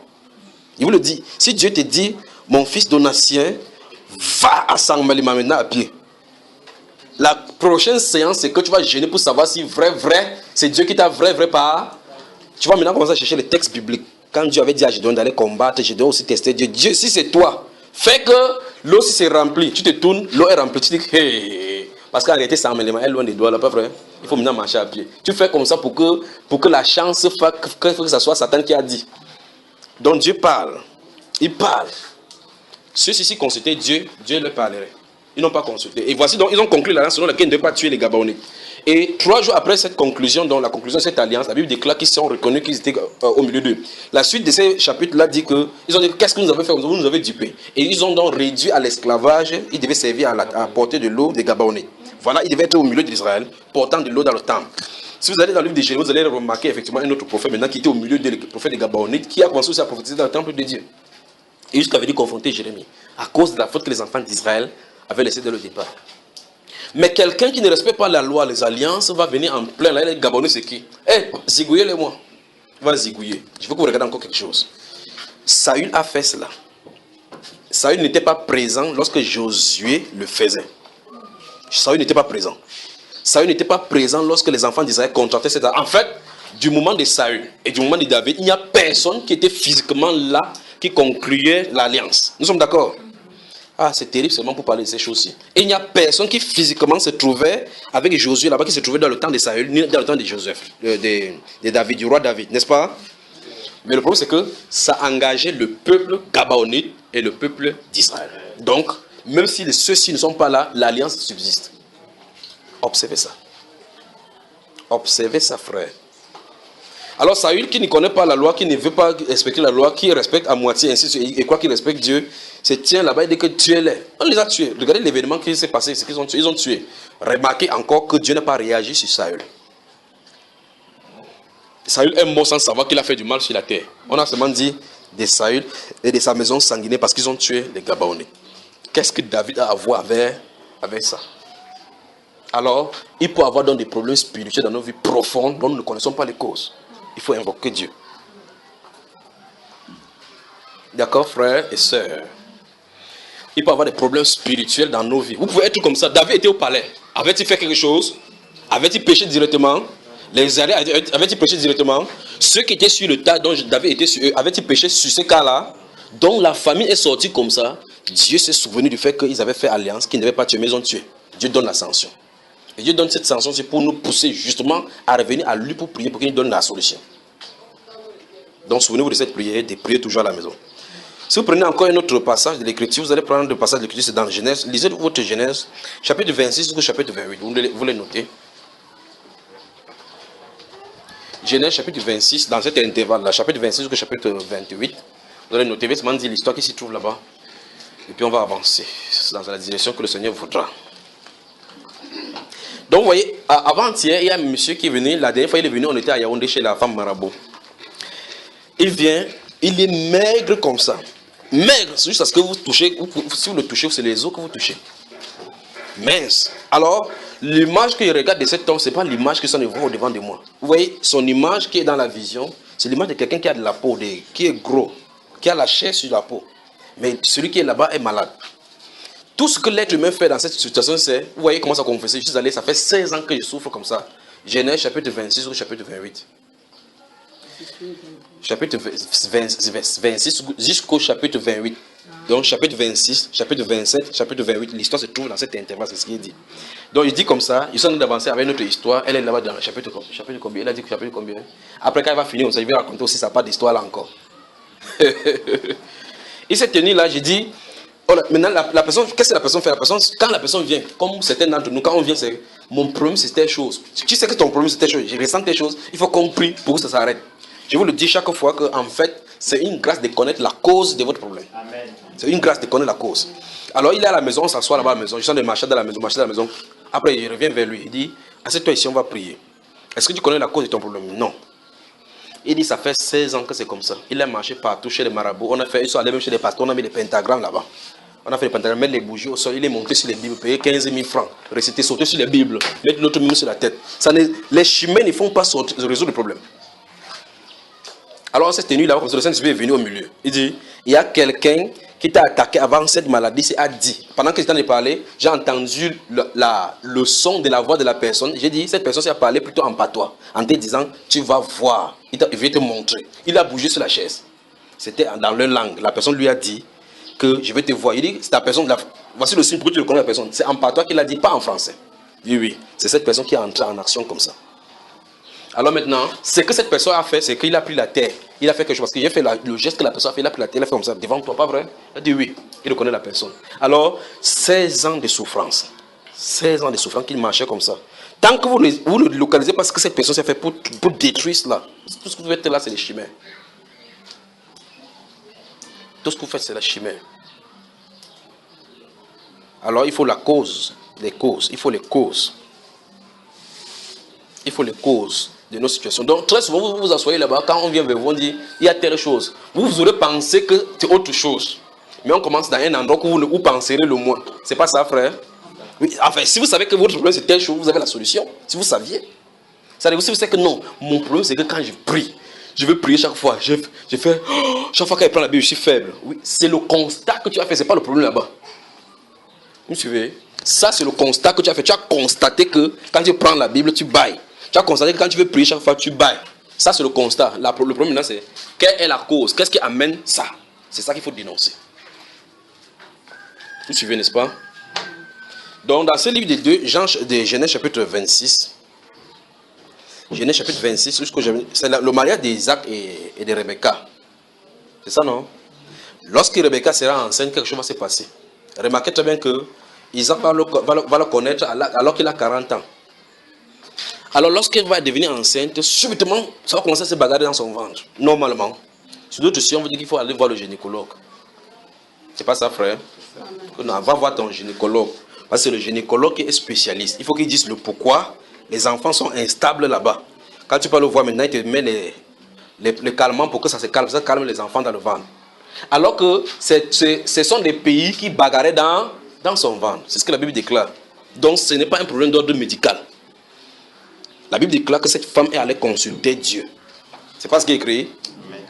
Il vous le dit. Si Dieu te dit, mon fils Donatien, va à Sangmalima maintenant à pied. La prochaine séance, c'est que tu vas gêner pour savoir si vrai, c'est Dieu qui t'a vrai pas. Tu vas maintenant commencer à chercher les textes bibliques. Quand Dieu avait dit à Gédéon d'aller combattre, je dois aussi tester Dieu. Dieu, si c'est toi, fais que l'eau, si c'est rempli, tu te tournes, l'eau est remplie, tu dis, hey. Parce qu'en réalité, Sangmalima est loin des doigts, là, pas vrai? Il faut maintenant marcher à pied. Tu fais comme ça pour que la chance fasse que ce soit Satan qui a dit. Donc Dieu parle. Il parle. Ceux-ci consultaient Dieu, Dieu leur parlerait. Ils n'ont pas consulté. Et voici donc, ils ont conclu l'alliance selon laquelle ils ne devaient pas tuer les Gabaonites. Et 3 jours après cette conclusion, donc la conclusion de cette alliance, la Bible déclare qu'ils sont reconnus qu'ils étaient au milieu d'eux. La suite de ces chapitres-là dit que, ils ont dit, qu'est-ce que nous avons fait? Vous nous avez dupé. Et ils ont donc réduit à l'esclavage, ils devaient servir à porter de l'eau des Gabaonites. Voilà, ils devaient être au milieu d'Israël, portant de l'eau dans le temple. Si vous allez dans le livre de Jérémie, vous allez remarquer effectivement un autre prophète maintenant qui était au milieu des prophètes des Gabaonites, qui a commencé aussi à prophétiser dans le temple de Dieu. Et jusqu'à venir confronter Jérémie, à cause de la faute que les enfants d'Israël avaient laissée dès le départ. Mais quelqu'un qui ne respecte pas la loi, les alliances, va venir en plein. Là, les Gabonais, c'est qui? Zigouillez-les-moi. Il va zigouiller. Je veux que vous regardiez encore quelque chose. Saül a fait cela. Saül n'était pas présent lorsque Josué le faisait. Saül n'était pas présent. Saül n'était pas présent lorsque les enfants d'Israël contractaient cette alliance. En fait, du moment de Saül et du moment de David, il n'y a personne qui était physiquement là, qui concluait l'alliance. Nous sommes d'accord? Ah, c'est terrible seulement pour parler de ces choses-ci. Et il n'y a personne qui physiquement se trouvait avec Josué là-bas, qui se trouvait dans le temps de Saül, ni dans le temps de Joseph, de David, du roi David, n'est-ce pas? Mais le problème, c'est que ça engageait le peuple gabaonite et le peuple d'Israël. Donc, même si ceux-ci ne sont pas là, l'alliance subsiste. Observez ça. Observez ça, frère. Alors Saül qui ne connaît pas la loi, qui ne veut pas respecter la loi, qui respecte à moitié, ainsi de suite, et quoi qu'il respecte Dieu, c'est tiens là-bas et dit que tuez-les. On les a tués. Regardez l'événement qui s'est passé, c'est qu'ils ont tué. Ils ont tué. Remarquez encore que Dieu n'a pas réagi sur Saül. Saül est mort sans savoir qu'il a fait du mal sur la terre. On a seulement dit de Saül et de sa maison sanguinée parce qu'ils ont tué les Gabaonites. Qu'est-ce que David a à voir avec ça? Alors, il peut avoir donc des problèmes spirituels dans nos vies profondes dont nous ne connaissons pas les causes. Il faut invoquer Dieu. D'accord, frères et sœurs? Il peut y avoir des problèmes spirituels dans nos vies. Vous pouvez être comme ça. David était au palais. Avait-il fait quelque chose? Avait-il péché directement? Les Israéliens avaient-ils péché directement? Ceux qui étaient sur le tas dont David était sur eux, avaient-ils péché sur ce cas-là? Donc la famille est sortie comme ça. Dieu s'est souvenu du fait qu'ils avaient fait alliance, qu'ils ne devaient pas tuer, mais ils ont tué. Dieu donne la sanction. Et Dieu donne cette sanction, c'est pour nous pousser justement à revenir à lui pour prier, pour qu'il nous donne la solution. Donc souvenez-vous de cette prière, de prier toujours à la maison. Si vous prenez encore un autre passage de l'Écriture, vous allez prendre le passage de l'Écriture, c'est dans Genèse. Lisez votre Genèse, chapitre 26 jusqu'au chapitre 28. Vous les notez. Genèse, chapitre 26, dans cet intervalle-là, chapitre 26 jusqu'au chapitre 28. Vous allez noter, vous allez dire l'histoire qui s'y trouve là-bas. Et puis on va avancer dans la direction que le Seigneur voudra. Donc vous voyez, avant-hier, il y a un monsieur qui est venu, la dernière fois il est venu, on était à Yaoundé chez la femme marabout. Il vient, Il est maigre comme ça. Maigre, c'est juste parce que vous touchez, si vous le touchez, c'est les os que vous touchez. Mince. Alors, l'image que je regarde de cet homme, ce n'est pas l'image que ça ne voit au-devant de moi. Vous voyez, son image qui est dans la vision, c'est l'image de quelqu'un qui a de la peau, qui est gros, qui a la chair sur la peau. Mais celui qui est là-bas est malade. Tout ce que l'être humain fait dans cette situation, c'est, vous voyez comment ça confesse. Je suis allé, ça fait 16 ans que je souffre comme ça. Genèse chapitre 26 ou chapitre 28. Chapitre 26 jusqu'au chapitre 28. Donc chapitre 26, chapitre 27, chapitre 28, l'histoire se trouve dans cet intervalle, c'est ce qu'il est dit. Donc il dit comme ça, ils sont en train d'avancer avec notre histoire, elle est là-bas dans le chapitre combien? Elle a dit que chapitre combien? Après quand elle va finir, il va raconter aussi sa part d'histoire là encore. Il s'est tenu là, j'ai dit, oh, maintenant la personne, qu'est-ce que la personne fait? Quand la personne vient, comme certains d'entre nous, quand on vient, c'est mon problème c'est telle chose. Tu sais que ton problème c'est telle chose, je ressens telle chose, il faut qu'on prie pour que ça s'arrête. Je vous le dis chaque fois que en fait, c'est une grâce de connaître la cause de votre problème. Amen. C'est une grâce de connaître la cause. Alors il est à la maison, on s'assoit là-bas à la maison, je suis en train de marcher dans la maison, Après je reviens vers lui, il dit, assieds-toi ici, on va prier. Est-ce que tu connais la cause de ton problème? Non. Il dit, ça fait 16 ans que c'est comme ça. Il a marché partout chez les marabouts, on a fait, ils sont allés même chez les pasteurs, on a mis des pentagrammes là-bas. On a fait les pentagrammes, mettre les bougies au sol, il est monté sur les Bibles, payé 15 000 francs, réciter, sauter sur les Bibles, mettre l'autre Bible sur la tête. Les chemins ne font pas résoudre le problème. Alors, cette nuit là, comme ça, le Saint-Esprit est venu au milieu. Il dit, il y a quelqu'un qui t'a attaqué avant cette maladie, c'est a dit. Pendant que j'étais en train de parler, j'ai entendu le son de la voix de la personne. J'ai dit, cette personne s'est parlé plutôt en patois, en te disant, tu vas voir, il va te montrer. Il a bougé sur la chaise. C'était dans leur langue. La personne lui a dit que je vais te voir. Il dit, c'est ta personne, voici le signe pour que tu le connais la personne. C'est en patois qu'il a dit, pas en français. Oui, oui, c'est cette personne qui est entrée en action comme ça. Alors maintenant, ce que cette personne a fait, c'est qu'il a pris la terre. Il a fait quelque chose. Parce que j'ai fait le geste que la personne a fait. Il a pris la terre, il a fait comme ça. Devant toi, pas vrai? Il a dit oui. Il reconnaît la personne. Alors, 16 ans de souffrance. 16 ans de souffrance qu'il marchait comme ça. Tant que vous ne le localisez pas, ce que cette personne s'est fait pour détruire cela. Tout ce que vous faites là, c'est les chimères. Tout ce que vous faites, c'est la chimère. Alors, il faut la cause. Les causes. Il faut les causes. Il faut les causes de nos situations. Donc, très souvent, vous vous asseyez là-bas, quand on vient vers vous, on dit, il y a telle chose. Vous aurez pensé que c'est autre chose. Mais on commence dans un endroit où vous penserez le moins. C'est pas ça, frère? Oui, enfin, si vous savez que votre problème c'est telle chose, vous avez la solution. Si vous saviez. C'est-à-dire, si vous savez que non, mon problème c'est que quand je prie, je veux prier chaque fois. Je fais, chaque fois qu'elle prend la Bible, je suis faible. Oui, c'est le constat que tu as fait, c'est pas le problème là-bas. Vous me suivez? Ça, c'est le constat que tu as fait. Tu as constaté que quand tu prends la Bible, tu bailles. Tu as constaté que quand tu veux prier chaque fois, tu bailles. Ça, c'est le constat. Le problème maintenant, c'est quelle est la cause? Qu'est-ce qui amène ça? C'est ça qu'il faut dénoncer. Vous suivez, n'est-ce pas? Donc, dans ce livre de Genèse chapitre 26, Genèse chapitre 26, c'est le mariage d'Isaac et de Rebecca. C'est ça, non? Lorsque Rebecca sera enceinte, quelque chose va se passer. Remarquez très bien que Isaac va le connaître alors qu'il a 40 ans. Alors, lorsqu'elle va devenir enceinte, subitement, ça va commencer à se bagarrer dans son ventre. Normalement. Sur d'autres si on veut dire qu'il faut aller voir le gynécologue. C'est pas ça, frère? Non, va voir ton gynécologue. Parce que c'est le gynécologue qui est spécialiste. Il faut qu'il dise le pourquoi les enfants sont instables là-bas. Quand tu peux le voir maintenant, il te met les calmants pour que ça se calme. Ça calme les enfants dans le ventre. Alors que ce sont des pays qui bagarraient dans son ventre. C'est ce que la Bible déclare. Donc ce n'est pas un problème d'ordre médical. La Bible déclare que cette femme est allée consulter Dieu. C'est pas ce qui est écrit.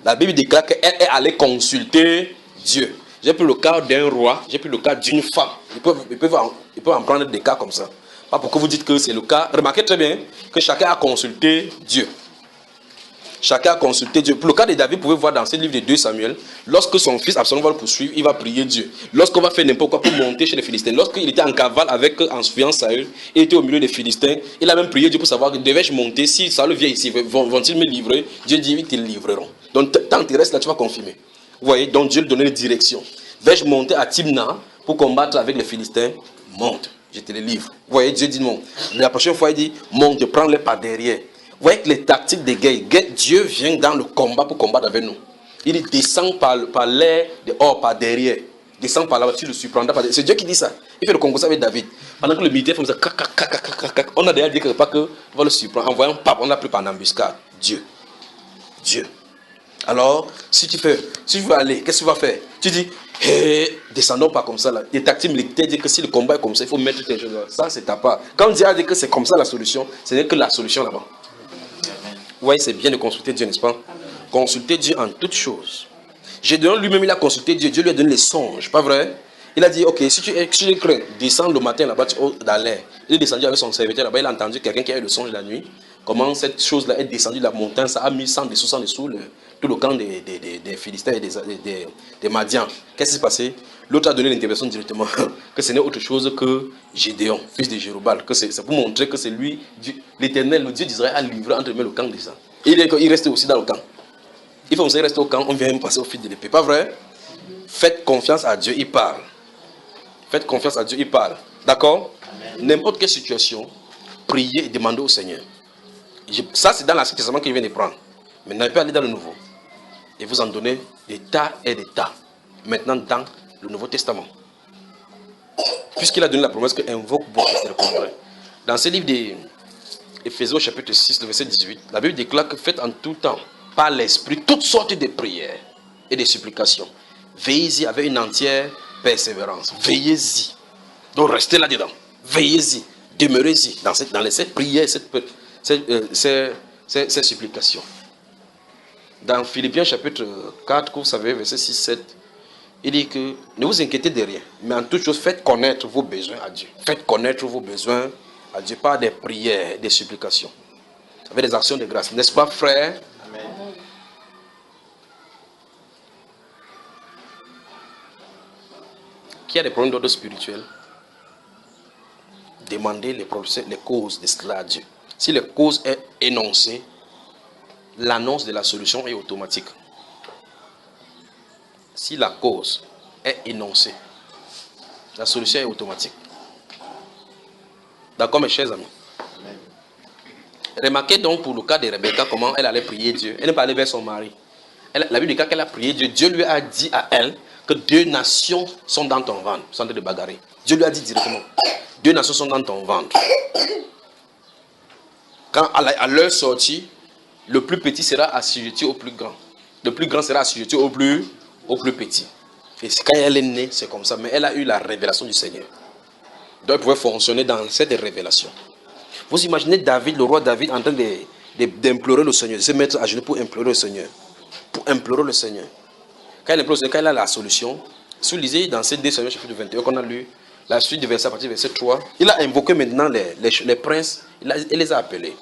La Bible déclare qu'elle est allée consulter Dieu. J'ai pris le cas d'un roi, j'ai pris le cas d'une femme. Ils peuvent en prendre des cas comme ça. Pas pour que vous dites que c'est le cas. Remarquez très bien que chacun a consulté Dieu. Chacun a consulté Dieu. Pour le cas de David, vous pouvez voir dans ce livre de 2 Samuel, lorsque son fils Absalom va le poursuivre, il va prier Dieu. Lorsqu'on va faire n'importe quoi pour monter chez les Philistins, lorsqu'il était en cavale en suivant Saül, il était au milieu des Philistins, il a même prié Dieu pour savoir que devais-je monter, si Saül vient ici, vont-ils me livrer? Dieu dit, ils te livreront. Donc tant que tu restes là, tu vas confirmer. Vous voyez, donc Dieu lui donnait une direction. Vais-je monter à Timna pour combattre avec les Philistins? Monte, je te les livre. Vous voyez, Dieu dit non. La prochaine fois, il dit, monte, prends-les par derrière. Vous voyez que les tactiques de guerre, Dieu vient dans le combat pour combattre avec nous. Il descend par l'air, dehors, par derrière. Descend par là, tu le surprendras par derrière. C'est Dieu qui dit ça. Il fait le concours avec David. Pendant que le militaire fait ça, on a déjà dit quelque part qu'on va le surprendre. En voyant pape, on l'a pris par en embuscade. Dieu. Alors, si tu veux aller, qu'est-ce que tu vas faire? Tu dis, descendons pas comme ça là. Les tactiques militaires disent que si le combat est comme ça, il faut mettre tes choses là. Ça, c'est ta part. Quand Dieu a dit que c'est comme ça la solution, ce n'est que la solution là-bas. Oui, c'est bien de consulter Dieu, n'est-ce pas? Consulter Dieu en toutes choses. Gédéon lui-même, il a consulté Dieu. Dieu lui a donné les songes, pas vrai? Il a dit, ok, si tu crains, descends le matin là-bas dans l'air. Il est descendu avec son serviteur là-bas. Il a entendu quelqu'un qui a eu le songe la nuit. Comment cette chose-là est descendue de la montagne. Ça a mis 100 dessous tout le camp des Philistins et des Madians. Qu'est-ce qui s'est passé? L'autre a donné l'intervention directement. Que ce n'est autre chose que Gédéon, fils de Jérubal. Que c'est pour montrer que c'est lui, l'Éternel, le Dieu d'Israël, a livré entre les mains le camp des gens. Il restait aussi dans le camp. Il faut aussi rester au camp, on vient passer au fil de l'épée. Pas vrai? Faites confiance à Dieu, il parle. Faites confiance à Dieu, il parle. D'accord? N'importe quelle situation, priez et demandez au Seigneur. Ça, c'est dans l'Ancien Testament qu'il vient de prendre. Maintenant, il peut aller dans le Nouveau. Et vous en donner des tas et des tas. Maintenant, dans le Nouveau Testament. Puisqu'il a donné la promesse que invoque beaucoup, c'est le contraire. Dans ce livre d'Éphésiens, chapitre 6, le verset 18, la Bible déclare que faites en tout temps, par l'Esprit, toutes sortes de prières et de supplications. Veillez-y avec une entière persévérance. Veillez-y. Donc restez là-dedans. Veillez-y. Demeurez-y dans cette prière, ces supplications. Dans Philippiens chapitre 4, vous savez, verset 6-7, il dit que ne vous inquiétez de rien, mais en toute chose, faites connaître vos besoins à Dieu. Faites connaître vos besoins à Dieu par des prières, des supplications. Avec des actions de grâce. N'est-ce pas, frère? Amen. Qui a des problèmes d'ordre spirituel? Demandez les causes de cela à Dieu. Si les causes est énoncée, l'annonce de la solution est automatique. Si la cause est énoncée, la solution est automatique. D'accord, mes chers amis? Amen. Remarquez donc pour le cas de Rebecca comment elle allait prier Dieu. Elle n'est pas allée vers son mari. La Bible dit qu'elle a prié Dieu. Dieu lui a dit à elle que 2 nations sont dans ton ventre, sans de bagarrer. Dieu lui a dit directement, 2 nations sont dans ton ventre. Quand à leur sortie, le plus petit sera assujetti au plus grand. Le plus grand sera assujetti au plus petit. Et quand elle est née, c'est comme ça. Mais elle a eu la révélation du Seigneur. Donc elle pouvait fonctionner dans cette révélation. Vous imaginez David, le roi David, en train d'implorer le Seigneur, de se mettre à genoux pour implorer le Seigneur. Pour implorer le Seigneur. Quand il implore le Seigneur, quand il a la solution, si vous lisez dans ces 2 Samuel chapitre 21 qu'on a lu, la suite du verset à partir du verset 3, il a invoqué maintenant les princes, il les a appelés.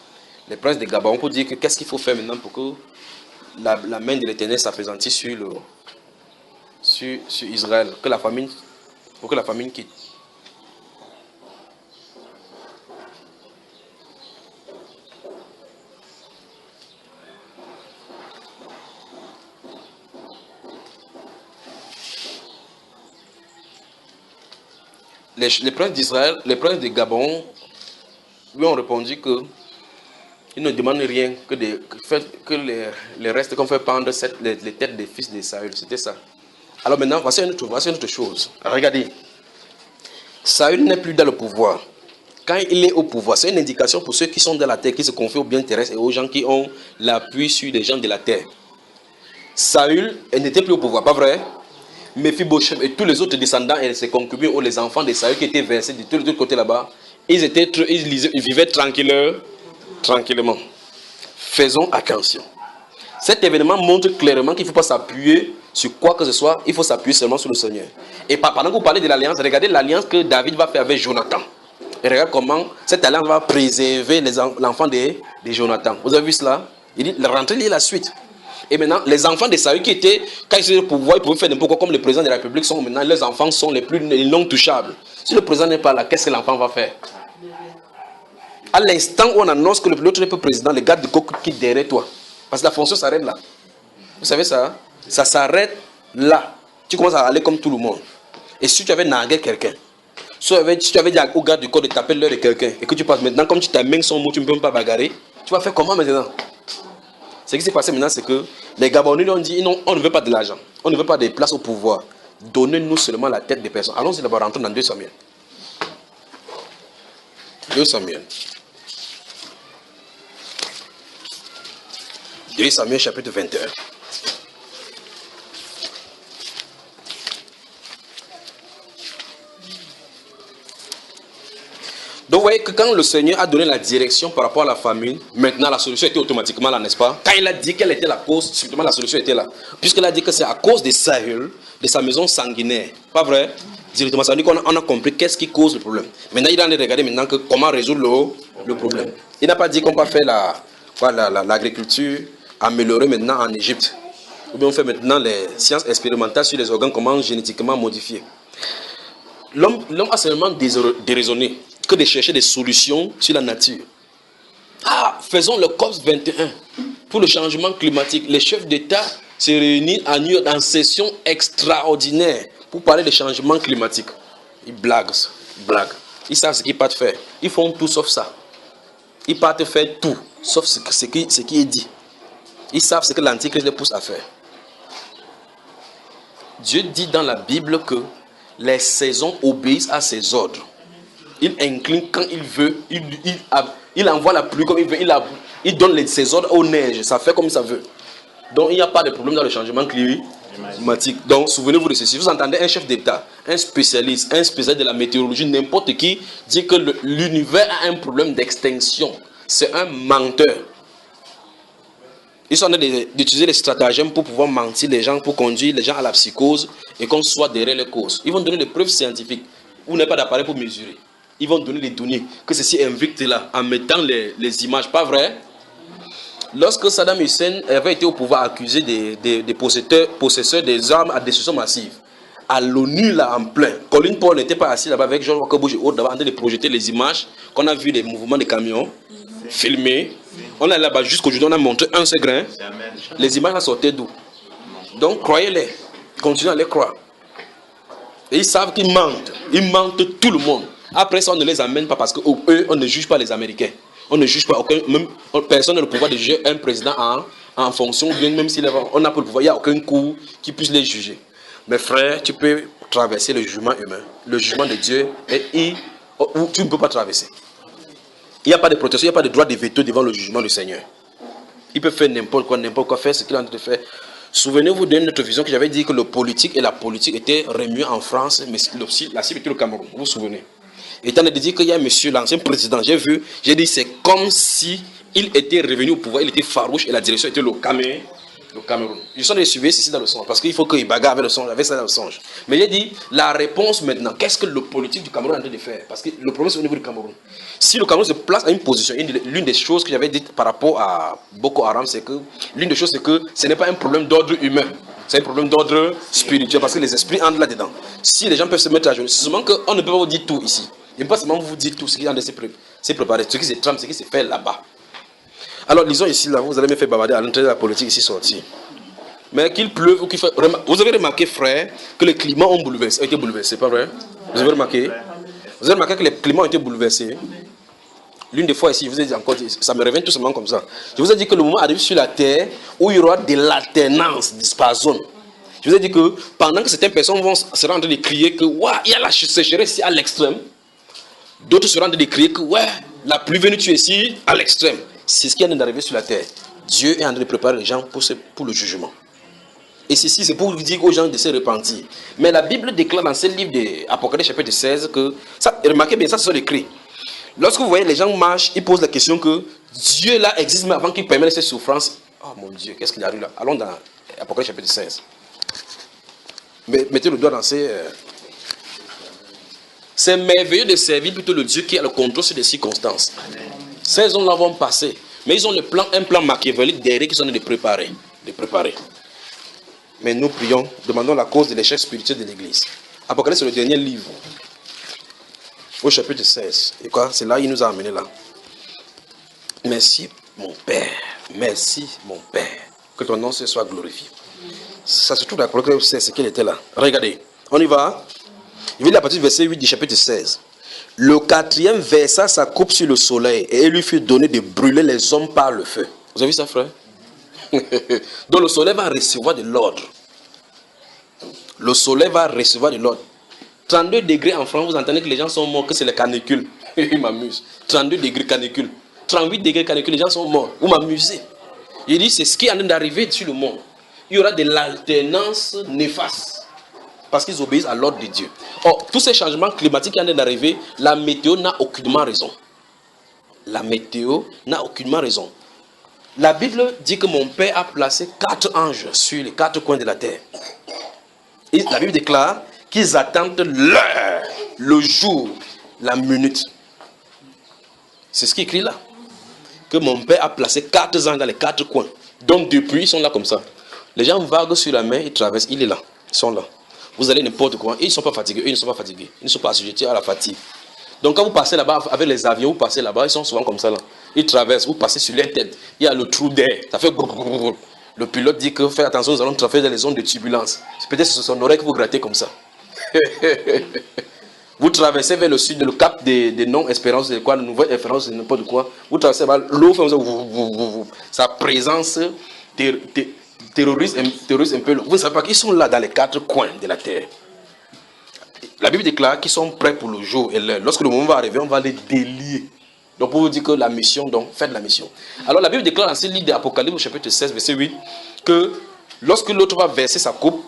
Les princes de Gabon pour dire que qu'est-ce qu'il faut faire maintenant pour que la main de l'Éternel s'appesantisse sur Israël, pour que la famine quitte. Les princes d'Israël, les princes de Gabon, lui ont répondu que ils ne demandent rien que les restes qu'on fait pendre les têtes des fils de Saül. C'était ça. Alors maintenant, voici une autre chose. Regardez. Saül n'est plus dans le pouvoir. Quand il est au pouvoir, c'est une indication pour ceux qui sont dans la terre, qui se confient au bien terrestre et aux gens qui ont l'appui sur les gens de la terre. Saül n'était plus au pouvoir, pas vrai? Mephibosheth et tous les autres descendants et ses concubins ou les enfants de Saül qui étaient versés de tous les autres côtés là-bas, ils vivaient tranquillement. Faisons attention. Cet événement montre clairement qu'il ne faut pas s'appuyer sur quoi que ce soit, il faut s'appuyer seulement sur le Seigneur. Et pendant que vous parlez de l'alliance, regardez l'alliance que David va faire avec Jonathan. Et regardez comment cette alliance va préserver l'enfant de Jonathan. Vous avez vu cela? Il dit, rentrez, lisez la suite. Et maintenant, les enfants de Saül qui étaient, quand ils étaient au pouvoir, ils pouvaient faire n'importe quoi, comme le président de la République sont maintenant, leurs enfants sont les non touchables. Si le président n'est pas là, qu'est-ce que l'enfant va faire? À l'instant où on annonce que l'autre n'est pas président, les gardes de côte quittent derrière toi. Parce que la fonction s'arrête là. Vous savez ça? Ça s'arrête là. Tu commences à aller comme tout le monde. Et si tu avais nargué quelqu'un, si tu avais dit au garde du corps de taper l'heure de quelqu'un, et que tu passes maintenant, comme tu t'amènes son mot, tu ne peux même pas bagarrer, tu vas faire comment maintenant? Ce qui s'est passé maintenant, c'est que les Gabonais ont dit non, on ne veut pas de l'argent, on ne veut pas des places au pouvoir. Donnez-nous seulement la tête des personnes. Allons-y d'abord rentrer dans 2 Samuel. 2 Samuel. 2 Samuel chapitre 21. Donc vous voyez que quand le Seigneur a donné la direction par rapport à la famine, maintenant la solution était automatiquement là, n'est-ce pas? Quand il a dit quelle était la cause, subitement la solution était là. Puisqu'il a dit que c'est à cause de Saül, de sa maison sanguinaire. Pas vrai? Directement, ça veut dire qu'on a compris qu'est-ce qui cause le problème. Maintenant, il a regardé maintenant que comment résoudre le problème. Il n'a pas dit qu'on va faire l'agriculture améliorée maintenant en Égypte. Ou bien on fait maintenant les sciences expérimentales sur les organes, comment génétiquement modifier. L'homme a seulement déraisonné que de chercher des solutions sur la nature. Ah, faisons le COP 21 pour le changement climatique. Les chefs d'État se réunissent à New York en session extraordinaire pour parler des changements climatiques. Ils blaguent. Ils savent ce qu'ils partent faire. Ils font tout sauf ça. Ils partent faire tout sauf ce qui est dit. Ils savent ce que l'Antichrist les pousse à faire. Dieu dit dans la Bible que les saisons obéissent à ses ordres. Il incline quand il veut, il envoie la pluie comme il veut, il donne ses ordres aux neiges, ça fait comme ça veut. Donc il n'y a pas de problème dans le changement climatique. Donc souvenez-vous de ceci, vous entendez un chef d'État, un spécialiste de la météorologie, n'importe qui, dit que l'univers a un problème d'extinction. C'est un menteur. Ils sont en train d'utiliser les stratagèmes pour pouvoir mentir les gens, pour conduire les gens à la psychose et qu'on soit derrière les causes. Ils vont donner des preuves scientifiques. Vous n'avez pas d'appareil pour mesurer. Ils vont donner les données, que ceci invicte là, en mettant les images. Pas vrai? Lorsque Saddam Hussein avait été au pouvoir accusé des possesseurs des armes à destruction massive, à l'ONU là en plein, Colin Powell n'était pas assis là-bas avec George Walker Bush et autres d'abord en train de projeter les images qu'on a vu des mouvements de camions filmés. On est là-bas jusqu'aujourd'hui, on a montré un seul grain. Les images là sortaient d'où? Donc croyez-les, continuez à les croire. Et ils savent qu'ils mentent. Ils mentent tout le monde. Après ça, on ne les amène pas parce qu'eux, on ne juge pas les Américains. On ne juge pas même personne n'a le pouvoir de juger un président en fonction, bien même s'il on n'a pas le pouvoir, il n'y a aucun coup qui puisse les juger. Mais frère, tu peux traverser le jugement humain, le jugement de Dieu, et tu ne peux pas traverser. Il n'y a pas de protection, il n'y a pas de droit de veto devant le jugement du Seigneur. Il peut faire n'importe quoi, faire ce qu'il est en train de faire. Souvenez-vous d'une autre vision que j'avais dit que le politique et la politique étaient remués en France, mais la cible était le Cameroun. Vous vous souvenez? Étant donné de dire qu'il y a un monsieur, l'ancien président, j'ai dit c'est comme si il était revenu au pouvoir, il était farouche et la direction était le Cameroun. Je suis en train de suivre ceci dans le songe, parce qu'il faut qu'il bagarre avec le songe, avec ça dans le songe. Mais j'ai dit, la réponse maintenant, qu'est-ce que le politique du Cameroun est en train de faire? Parce que le problème c'est au niveau du Cameroun. Si le Cameroun se place à une position, l'une des choses que j'avais dites par rapport à Boko Haram, c'est que l'une des choses c'est que ce n'est pas un problème d'ordre humain. C'est un problème d'ordre spirituel, parce que les esprits entrent là-dedans. Si les gens peuvent se mettre à genoux, c'est seulement qu'on ne peut pas vous dire tout ici. Il ne peut pas seulement vous dire tout ce qui est en train de se préparer, ce qui se trame, ce qui se fait là-bas. Alors, lisons ici, là, vous allez me faire bavarder à l'entrée de la politique ici sortie. Mais qu'il pleuve ou qu'il fait... Vous avez remarqué, frère, que les climats ont été bouleversés, pas vrai? Vous avez remarqué? Vous avez remarqué que les climats ont été bouleversés. L'une des fois ici, je vous ai dit encore, ça me revient tout simplement comme ça. Je vous ai dit que le moment arrive sur la terre où il y aura de l'alternance disparzone. Je vous ai dit que pendant que certaines personnes seront en train de crier que ouais, il y a la sécheresse ici à l'extrême, d'autres seront en train de crier que ouais, la pluie venue tuer ici à l'extrême. C'est ce qui est en train d'arriver sur la terre. Dieu est en train de préparer les gens pour le jugement. Et ceci, c'est pour vous dire aux gens de se repentir. Mais la Bible déclare dans ce livre d'Apocalypse chapitre 16 que, ça, remarquez bien, ça ce sont les cris. Lorsque vous voyez les gens marchent, ils posent la question que Dieu là existe, mais avant qu'il permette cette souffrance. Oh mon Dieu, qu'est-ce qu'il arrive là? Allons dans Apocalypse chapitre 16. Mettez le doigt dans ces... C'est merveilleux de servir plutôt le Dieu qui a le contrôle sur les circonstances. Ces hommes-là vont passer. Mais ils ont un plan machiavélique derrière qu'ils sont en train de préparer. Mais nous prions, demandons la cause de l'échec spirituel de l'Église. Apocalypse, c'est le dernier livre. Au chapitre 16. Et quoi? C'est là qu'il nous a amenés là. Merci mon Père. Merci mon Père. Que ton nom soit glorifié. Ça se trouve dans Apocalypse 16, c'est qu'il était là. Regardez. On y va. Il dit à partir du verset 8 du chapitre 16. Le quatrième versa sa coupe sur le soleil et il lui fut donné de brûler les hommes par le feu. Vous avez vu ça, frère? Donc le soleil va recevoir de l'ordre. Le soleil va recevoir de l'ordre. 32 degrés en France, vous entendez que les gens sont morts, que c'est la canicule. Il m'amuse. 32 degrés canicule. 38 degrés canicule, les gens sont morts. Vous m'amusez. Il dit, c'est ce qui est en train d'arriver sur le monde. Il y aura de l'alternance néfaste. Parce qu'ils obéissent à l'ordre de Dieu. Or, tous ces changements climatiques qui viennent d'arriver, la météo n'a aucunement raison. La météo n'a aucunement raison. La Bible dit que mon Père a placé 4 anges sur les 4 coins de la terre. Et la Bible déclare qu'ils attendent l'heure, le jour, la minute. C'est ce qui est écrit là. Que mon Père a placé 4 anges dans les 4 coins. Donc depuis, ils sont là comme ça. Les gens vaguent sur la mer, ils traversent, il est là. Ils sont là. Vous allez n'importe quoi, ils ne sont pas fatigués, eux ils ne sont pas fatigués. Ils ne sont pas assujettis à la fatigue. Donc quand vous passez là-bas avec les avions, vous passez là-bas, ils sont souvent comme ça là. Ils traversent, vous passez sur leur tête. Il y a le trou d'air, ça fait brrr. Le pilote dit que faites attention, nous allons traverser dans les zones de turbulence. Peut-être c'est son oreille que vous grattez comme ça. Vous traversez vers le sud, le cap des non-espérances, de quoi, de nouvelles espérances, de n'importe quoi. Vous traversez là-bas, l'eau fait comme ça. Sa présence terrorise un peu. Vous ne savez pas qu'ils sont là dans les 4 coins de la terre. La Bible déclare qu'ils sont prêts pour le jour et l'heure. Lorsque le moment va arriver, on va les délier. Donc pour vous dire que la mission, donc faites la mission. Alors la Bible déclare dans ce livre d'Apocalypse, chapitre 16, verset 8, que lorsque l'autre va verser sa coupe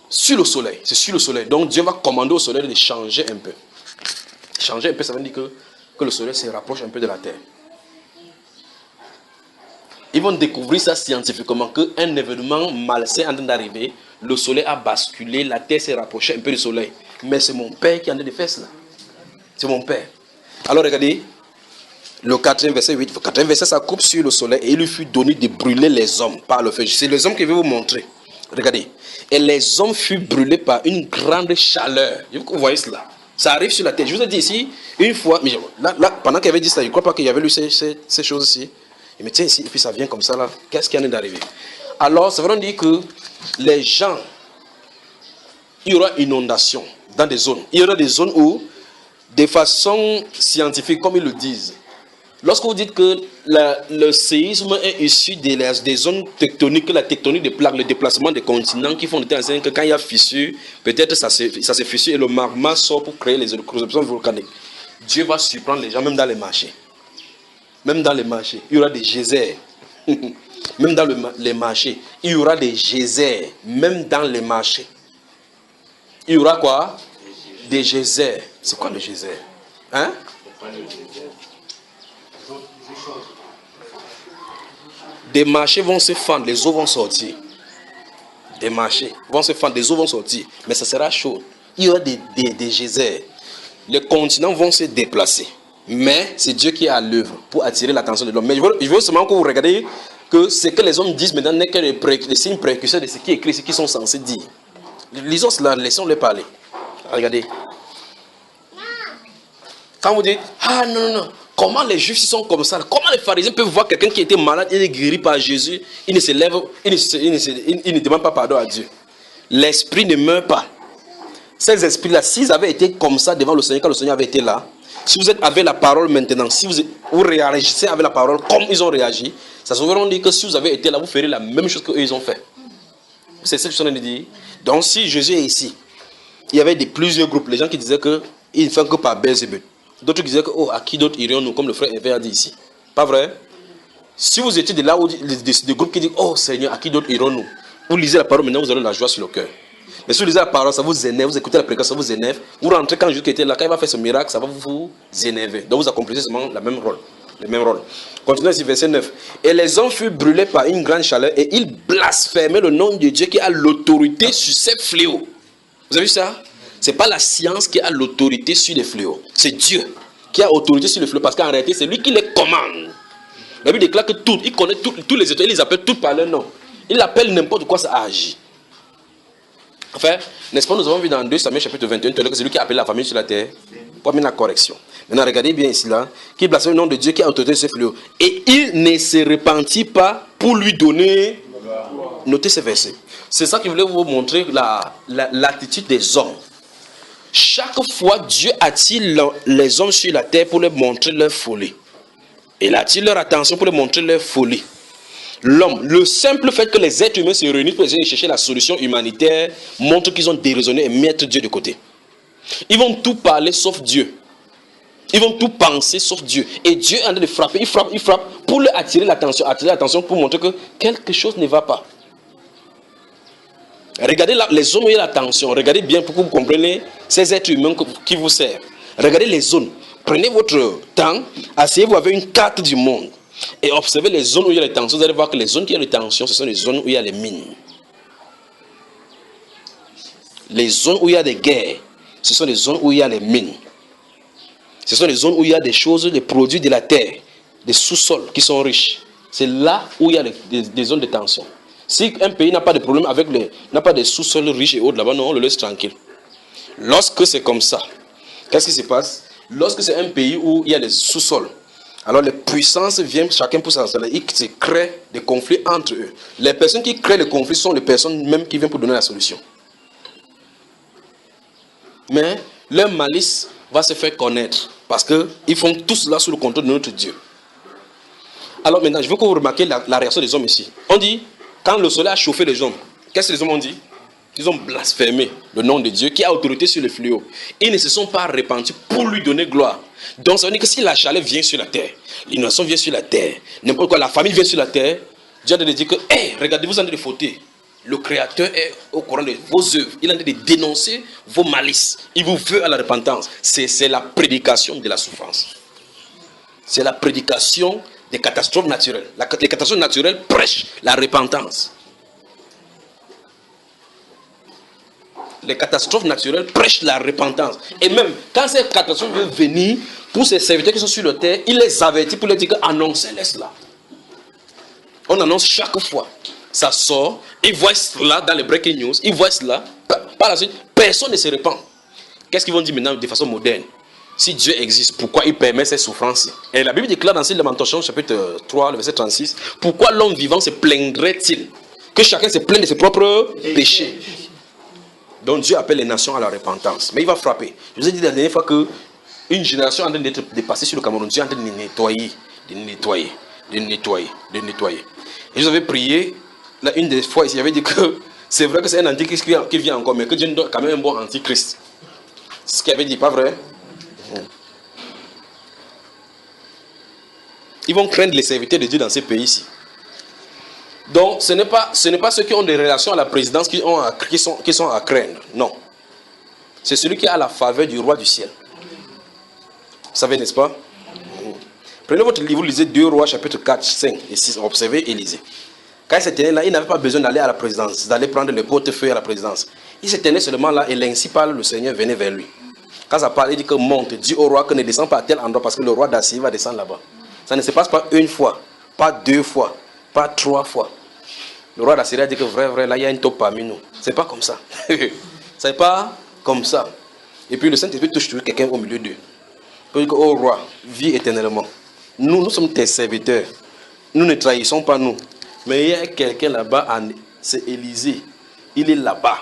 sur le soleil, c'est sur le soleil. Donc Dieu va commander au soleil de changer un peu. Changer un peu, ça veut dire que le soleil se rapproche un peu de la terre. Ils vont découvrir ça scientifiquement, qu'un événement malsain est en train d'arriver, le soleil a basculé, la terre s'est rapprochée un peu du soleil. Mais c'est mon Père qui en a de faire cela. C'est mon Père. Alors regardez, le 4e verset 8. Le 4e verset, ça coupe sur le soleil et il lui fut donné de brûler les hommes par le feu. C'est les hommes que je vais vous montrer. Regardez. Et les hommes furent brûlés par une grande chaleur. Vous voyez cela. Ça arrive sur la terre. Je vous ai dit ici, une fois, mais là pendant qu'il avait dit ça, je ne crois pas qu'il y avait lu ces choses ici. Il me tient ici et puis ça vient comme ça là. Qu'est-ce qui en est d'arriver? Alors, ça veut dire que les gens, il y aura inondation dans des zones. Il y aura des zones où, de façon scientifique, comme ils le disent, lorsque vous dites que le séisme est issu des zones tectoniques, la tectonique des plaques, le déplacement des continents qui font de telle sorte que quand il y a fissure, peut-être ça se fissure et le magma sort pour créer les éruptions volcaniques. Dieu va surprendre les gens, même dans les marchés. Même dans les marchés, il y aura des geysers. Même dans les marchés, il y aura des geysers. Même dans les marchés. Il y aura quoi? Des geysers. C'est quoi le geyser? Hein? Des marchés vont se fendre, les eaux vont sortir. Des marchés vont se fendre, des eaux vont sortir. Mais ça sera chaud. Il y aura des geysers. Les continents vont se déplacer. Mais c'est Dieu qui est à l'œuvre pour attirer l'attention de l'homme. Mais je veux seulement que vous regardiez que ce que les hommes disent maintenant n'est que les signes précurseurs de ce qui est écrit, ce qu'ils sont censés dire. Lisons cela, laissons-les parler. Regardez. Quand vous dites, ah non, comment les juifs sont comme ça? Comment les pharisiens peuvent voir quelqu'un qui était malade et guéri par Jésus? Il ne se lève, il ne demande pas pardon à Dieu. L'esprit ne meurt pas. Ces esprits-là, s'ils avaient été comme ça devant le Seigneur, quand le Seigneur avait été là, si vous êtes avec la parole maintenant, si vous réagissez avec la parole comme ils ont réagi, ça se veut dire que si vous avez été là, vous ferez la même chose qu'eux ils ont fait. C'est ce que je suis en train de dire. Donc si Jésus est ici, il y avait plusieurs groupes, les gens qui disaient qu'il ne fait que par Belzébuth. D'autres qui disaient que, à qui d'autre irions-nous, comme le frère Hervé a dit ici. Pas vrai? Si vous étiez de là où des groupes qui disent, oh Seigneur, à qui d'autre irons-nous? Vous lisez la parole, maintenant vous aurez la joie sur le cœur. Mais si vous lisez la parole, ça vous énerve, vous écoutez la prédication, ça vous énerve. Vous rentrez quand Jésus était là, quand il va faire ce miracle, ça va vous énerver. Donc vous accomplissez seulement le même rôle. Continuez ici, verset 9. Et les hommes furent brûlés par une grande chaleur et ils blasphémaient le nom de Dieu qui a l'autorité sur ces fléaux. Vous avez vu ça? Ce n'est pas la science qui a l'autorité sur les fléaux. C'est Dieu qui a l'autorité sur les fléaux parce qu'en réalité, c'est lui qui les commande. La Bible déclare que il connaît tous les étoiles, il les appelle toutes par leur nom. Il appelle n'importe quoi, ça agit. Enfin, n'est-ce pas, nous avons vu dans 2 Samuel chapitre 21, que c'est lui qui a appelé la famille sur la terre pour amener la correction. Maintenant, regardez bien ici, là, qui blasphème le nom de Dieu qui a autorité sur ces fléaux. Et il ne se repentit pas pour lui donner. Notez ces versets. C'est ça que je voulais vous montrer, l'attitude des hommes. Chaque fois, Dieu attire les hommes sur la terre pour leur montrer leur folie. Il attire leur attention pour leur montrer leur folie. L'homme, le simple fait que les êtres humains se réunissent pour essayer de chercher la solution humanitaire montre qu'ils ont déraisonné et mettre Dieu de côté. Ils vont tout parler sauf Dieu. Ils vont tout penser sauf Dieu. Et Dieu est en train de frapper, il frappe pour leur attirer l'attention pour montrer que quelque chose ne va pas. Regardez les zones où il y a la tension. Regardez bien pour que vous compreniez ces êtres humains qui vous servent. Regardez les zones. Prenez votre temps, asseyez-vous avec une carte du monde et observez les zones où il y a les tensions. Vous allez voir que les zones qui ont les tensions, ce sont les zones où il y a les mines. Les zones où il y a des guerres, ce sont les zones où il y a les mines. Ce sont les zones où il y a des choses, des produits de la terre, des sous-sols qui sont riches. C'est là où il y a des zones de tension. Si un pays n'a pas de problème avec n'a pas de sous-sols riches et autres là-bas, non, on le laisse tranquille. Lorsque c'est comme ça, qu'est-ce qui se passe? Lorsque c'est un pays où il y a des sous-sols, alors les puissances viennent chacun pour s'installer, ils se créent des conflits entre eux. Les personnes qui créent les conflits sont les personnes même qui viennent pour donner la solution. Mais leur malice va se faire connaître parce qu'ils font tout cela sous le contrôle de notre Dieu. Alors maintenant, je veux que vous remarquiez la réaction des hommes ici. On dit, quand le soleil a chauffé les hommes, qu'est-ce que les hommes ont dit? Ils ont blasphémé le nom de Dieu qui a autorité sur le fléau. Ils ne se sont pas répandus pour lui donner gloire. Donc ça veut dire que si la chaleur vient sur la terre, l'innovation vient sur la terre, n'importe quoi, la famille vient sur la terre, Dieu a dit que, hey, regardez, vous en êtes de fauter. Le Créateur est au courant de vos œuvres. Il a dit de dénoncer vos malices. Il vous veut à la repentance. C'est la prédication de la souffrance. C'est la prédication des catastrophes naturelles. Les catastrophes naturelles prêchent la repentance. Les catastrophes naturelles prêchent la repentance. Et même quand ces catastrophes veulent venir, pour ces serviteurs qui sont sur la terre, il les avertit pour leur dire annoncez-les cela. On annonce chaque fois. Ça sort, ils voient cela dans les breaking news, ils voient cela. Par la suite, personne ne se répand. Qu'est-ce qu'ils vont dire maintenant de façon moderne? Si Dieu existe, pourquoi il permet ces souffrances? Et la Bible déclare dans Lamentation, chapitre 3, le verset 36, pourquoi l'homme vivant se plaindrait-il? Que chacun se plaigne de ses propres péchés. Donc Dieu appelle les nations à la repentance. Mais il va frapper. Je vous ai dit la dernière fois qu'une génération est en train d'être dépassée sur le Cameroun. Dieu est en train de nettoyer, de nettoyer, de nettoyer, de nettoyer. Et je vous avais prié, là, une des fois ici, il avait dit que c'est vrai que c'est un antichrist qui vient encore, mais que Dieu donne quand même un bon antichrist. C'est ce qu'il avait dit, pas vrai? Ils vont craindre les serviteurs de Dieu dans ces pays-ci. Donc, ce n'est pas ceux qui ont des relations à la présidence qui sont à craindre. Non. C'est celui qui a la faveur du roi du ciel. Vous savez, n'est-ce pas? Prenez votre livre, vous lisez 2 Rois, chapitre 4, 5 et 6. Observez et lisez. Quand il se tenait là, il n'avait pas besoin d'aller à la présidence, d'aller prendre le portefeuille à la présidence. Il se tenait seulement là et l'ainsi par le Seigneur venait vers lui. Quand ça parle, il dit que monte, dis au roi que ne descend pas à tel endroit parce que le roi d'Assyrie va descendre là-bas. Ça ne se passe pas une fois, pas 2 fois, pas 3 fois. Le roi d'Assyrie a dit que vrai, là, il y a une taupe parmi nous. C'est pas comme ça. C'est pas comme ça. Et puis le Saint-Esprit touche toujours quelqu'un au milieu d'eux. Il dit que, oh roi, vis éternellement. Nous sommes tes serviteurs. Nous ne trahissons pas nous. Mais il y a quelqu'un là-bas, c'est Élisée. Il est là-bas.